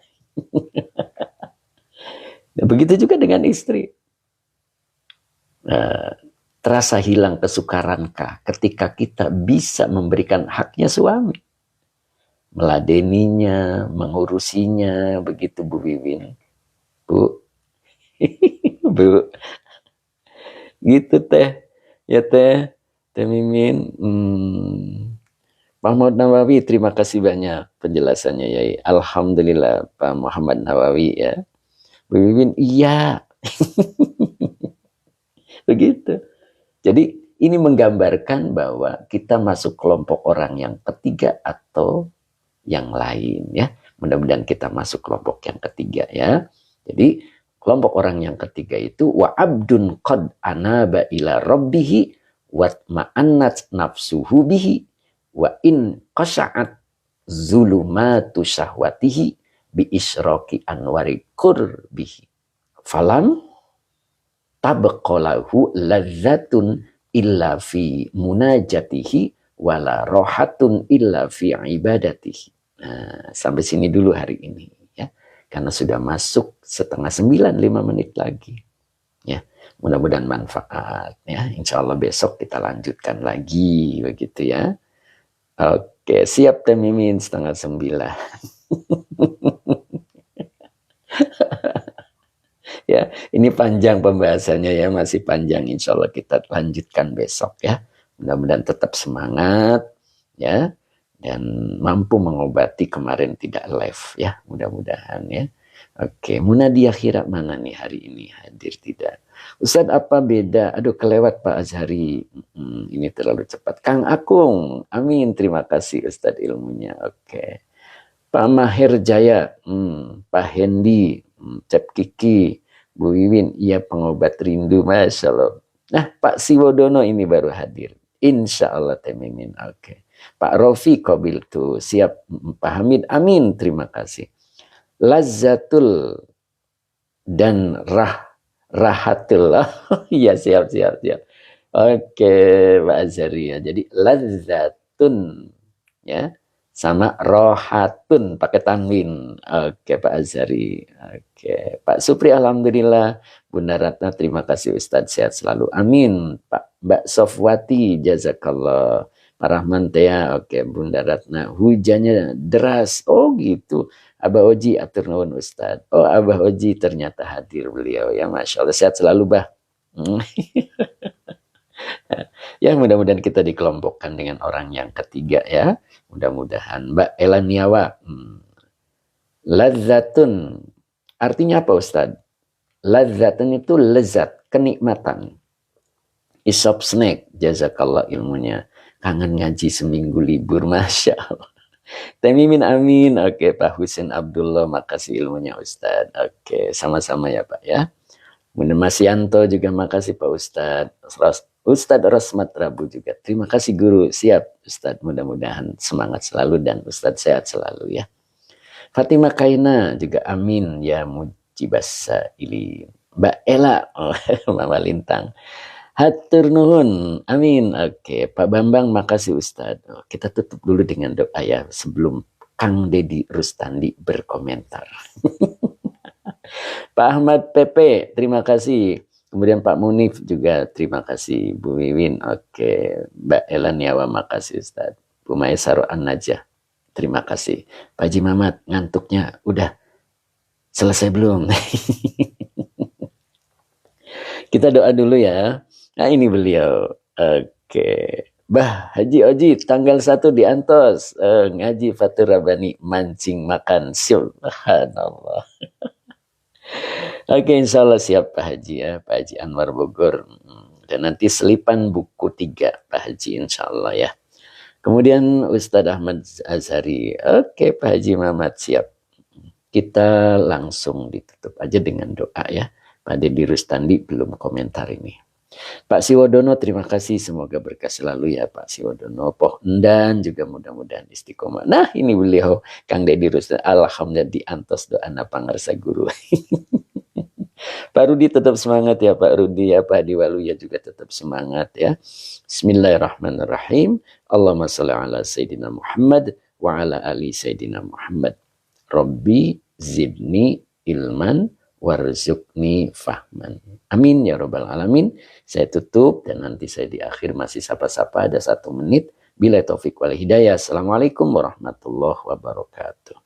Dan begitu juga dengan istri. Terasa hilang kesukarankah ketika kita bisa memberikan haknya suami? Meladeninya, mengurusinya, begitu Bu Wiwin. Bu. Bu. Gitu teh. Ya teh. Teh Mimin. Pak Muhammad Nawawi, terima kasih banyak penjelasannya Yai. Alhamdulillah Pak Muhammad Nawawi ya. Bu Wiwin, iya. Begitu. Jadi ini menggambarkan bahwa kita masuk kelompok orang yang ketiga atau yang lain ya. Mudah-mudahan kita masuk kelompok yang ketiga ya. Jadi kelompok orang yang ketiga itu wa abdun qad anaba ila rabbihi wa ma'annat nafsuhu bihi wa in qasha'at zulumatu syahwatihi bi isyraqi anwari qurbihi falam tabqalahu ladzatun illa fi munajatihi wala rohatun illa fi ibadatihi. Nah, sampai sini dulu hari ini ya. Karena sudah masuk 8:30, 5 menit lagi. Ya, mudah-mudahan manfaat ya. Insya Allah besok kita lanjutkan lagi begitu ya. Oke, siap Teh Mimin 8:30. Ya, ini panjang pembahasannya ya, masih panjang. Insya Allah kita lanjutkan besok ya. Mudah-mudahan tetap semangat ya dan mampu mengobati kemarin tidak live ya, mudah-mudahan ya. Oke, Munadi akhirat mana nih hari ini hadir tidak? Ustadz apa beda? Aduh kelewat Pak Azhari. Ini terlalu cepat. Kang Akung, amin. Terima kasih Ustadz ilmunya. Oke. Pak Mahir Jaya, Pak Hendi, Cep Kiki, Bu Wiwin, iya pengobat rindu, Masya Allah. Nah, Pak Siwodono ini baru hadir. Insya Allah Temimin, oke. Pak Rofi Kobil tuh, siap. Pak Hamid, amin, terima kasih. Lazzatul dan rahatul, iya siap. Oke, Pak Azaria. Jadi lazzatun, ya. Sama rohatun pakai tanwin. Oke Pak Azhari. Oke Pak Supri alhamdulillah. Bunda Ratna terima kasih Ustadz sehat selalu. Amin. Pak Mbak Sofwati jazakallah. Pak Rahman Tea. Oke Bunda Ratna. Hujannya deras. Oh gitu. Abah Oji atur nuwun Ustadz. Oh Abah Oji ternyata hadir beliau ya Masya Allah sehat selalu bah. Ya mudah-mudahan kita dikelompokkan dengan orang yang ketiga ya. Mudah-mudahan. Mbak Elaniawa. Ladzatun. Artinya apa Ustadz? Ladzatun itu lezat. Kenikmatan. Isop snack. Jazakallah ilmunya. Kangen ngaji seminggu libur. Masya Allah. Temimin amin. Oke Pak Husin Abdullah. Makasih ilmunya Ustadz. Oke sama-sama ya Pak ya. Kemudian Mas Yanto juga makasih Pak Ustadz. Ustadz Rosmat Rabu juga. Terima kasih guru. Siap Ustadz. Mudah-mudahan semangat selalu dan Ustadz sehat selalu ya. Fatimah Kaina juga amin. Ya mujibasa ili. Mbak Ella. Oh, Mama Lintang. Hatur nuhun. Amin. Oke. Pak Bambang makasih Ustadz. Oh, kita tutup dulu dengan doa ya. Sebelum Kang Dedi Rustandi berkomentar. Pak Ahmad PP. Terima kasih. Kemudian Pak Munif juga terima kasih. Bu Wiwin, oke. Mbak Elaniawa, makasih Ustaz. Bu Maesaro An-Najah, terima kasih. Pak Haji Mamat, ngantuknya udah selesai belum? Kita doa dulu ya. Nah ini beliau. Oke. Bah Haji Oji, tanggal 1 di Antos. Ngaji Fatur Rabbani, mancing makan. Subhanallah. Oke, insya Allah siap Pak Haji ya, Pak Haji Anwar Bogor. Dan nanti selipan buku 3 Pak Haji insya Allah ya. Kemudian Ustadz Ahmad Azhari. Oke Pak Haji Mamat siap. Kita langsung ditutup aja dengan doa ya. Pak Dedi Rustandi belum komentar ini. Pak Siwodono terima kasih. Semoga berkah selalu ya Pak Siwodono. Poh Endan juga mudah-mudahan istiqomah. Nah ini beliau Kang Dedi Rustandi. Alhamdulillah diantos doa pangarsa guru. Pak Rudi tetap semangat ya Pak Rudi ya Pak Diwaluya juga tetap semangat ya. Bismillahirrahmanirrahim. Allahumma sholli ala Sayyidina Muhammad wa ala ali Sayyidina Muhammad. Rabbi zidni ilman warzuqni fahman. Amin ya rabbal alamin. Saya tutup dan nanti saya di akhir masih sapa-sapa ada 1 menit. Bila taufik wal hidayah. Assalamualaikum warahmatullahi wabarakatuh.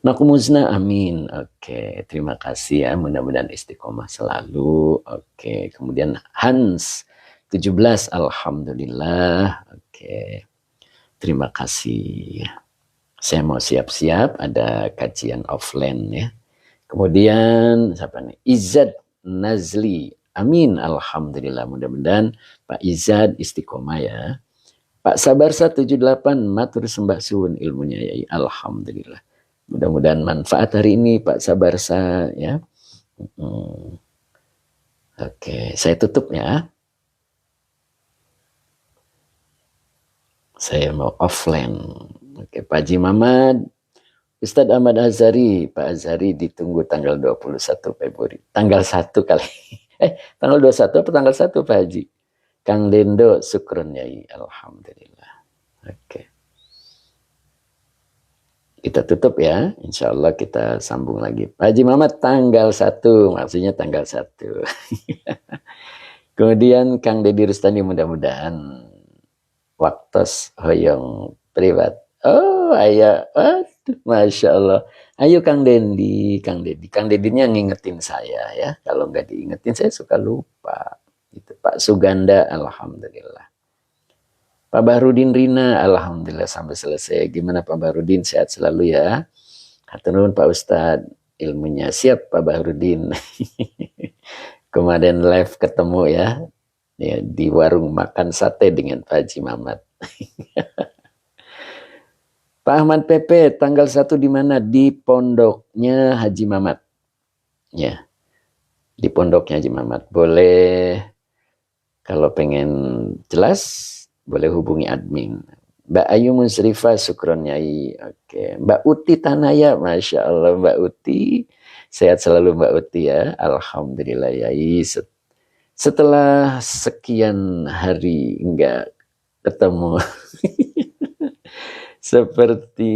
Nakumuzna amin. Oke, terima kasih ya. Mudah-mudahan istiqomah selalu. Oke, kemudian Hans 17 alhamdulillah. Oke. Terima kasih. Saya mau siap-siap ada kajian offline ya. Kemudian siapa nih? Izzad Nazli. Amin. Alhamdulillah. Mudah-mudahan Pak Izzad istiqomah ya. Pak Sabarsa 78 matur sembah suwun ilmunya ya. Alhamdulillah. Mudah-mudahan manfaat hari ini Pak Sabarsa ya. Oke, saya tutup ya. Saya mau offline. Oke, Pak Haji Mamat, Ustadz Ahmad Azhari, Pak Azhari ditunggu tanggal 21 Februari. Tanggal 1 kali. Tanggal 21 apa tanggal 1 Pak Haji? Kang Dendo, syukrun yai. Alhamdulillah. Oke. Kita tutup ya. Insya Allah kita sambung lagi. Pak Haji Mamat tanggal 1. Maksudnya tanggal 1. Kemudian Kang Deddy Rustandi mudah-mudahan waktos hoyong privat. Oh, ayo. Aduh, Masya Allah. Ayo Kang Dendi, Kang Dedi. Kang Dedinya ngingetin saya ya. Kalau nggak diingetin saya suka lupa. Gitu. Pak Suganda, Alhamdulillah. Pak Bahrudin Rina, Alhamdulillah sampai selesai. Gimana Pak Bahrudin? Sehat selalu ya. Hatur nuhun Pak Ustadz. Ilmunya siap Pak Bahrudin. Kemarin live ketemu ya. Ya, di warung makan sate dengan Pak Haji Mamat. Pak Ahmad Pepe, tanggal 1 di mana? Di pondoknya Haji Mamat. Ya, di pondoknya Haji Mamat. Boleh, kalau pengen jelas, boleh hubungi admin. Mbak Ayu Musrifah, syukron Yai. Oke. Mbak Uti Tanaya, Masya Allah Mbak Uti. Sehat selalu Mbak Uti ya. Alhamdulillah Yai. Setelah sekian hari enggak ketemu. Seperti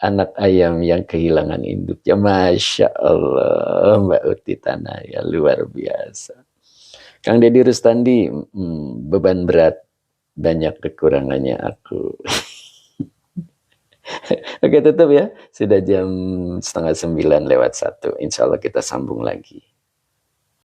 anak ayam yang kehilangan induknya. Masya Allah Mbak Uti Tanaya. Luar biasa. Kang Deddy Rustandi, beban berat. Banyak kekurangannya aku. Oke tutup ya. Sudah jam 8:30 lewat 1. Insya Allah kita sambung lagi.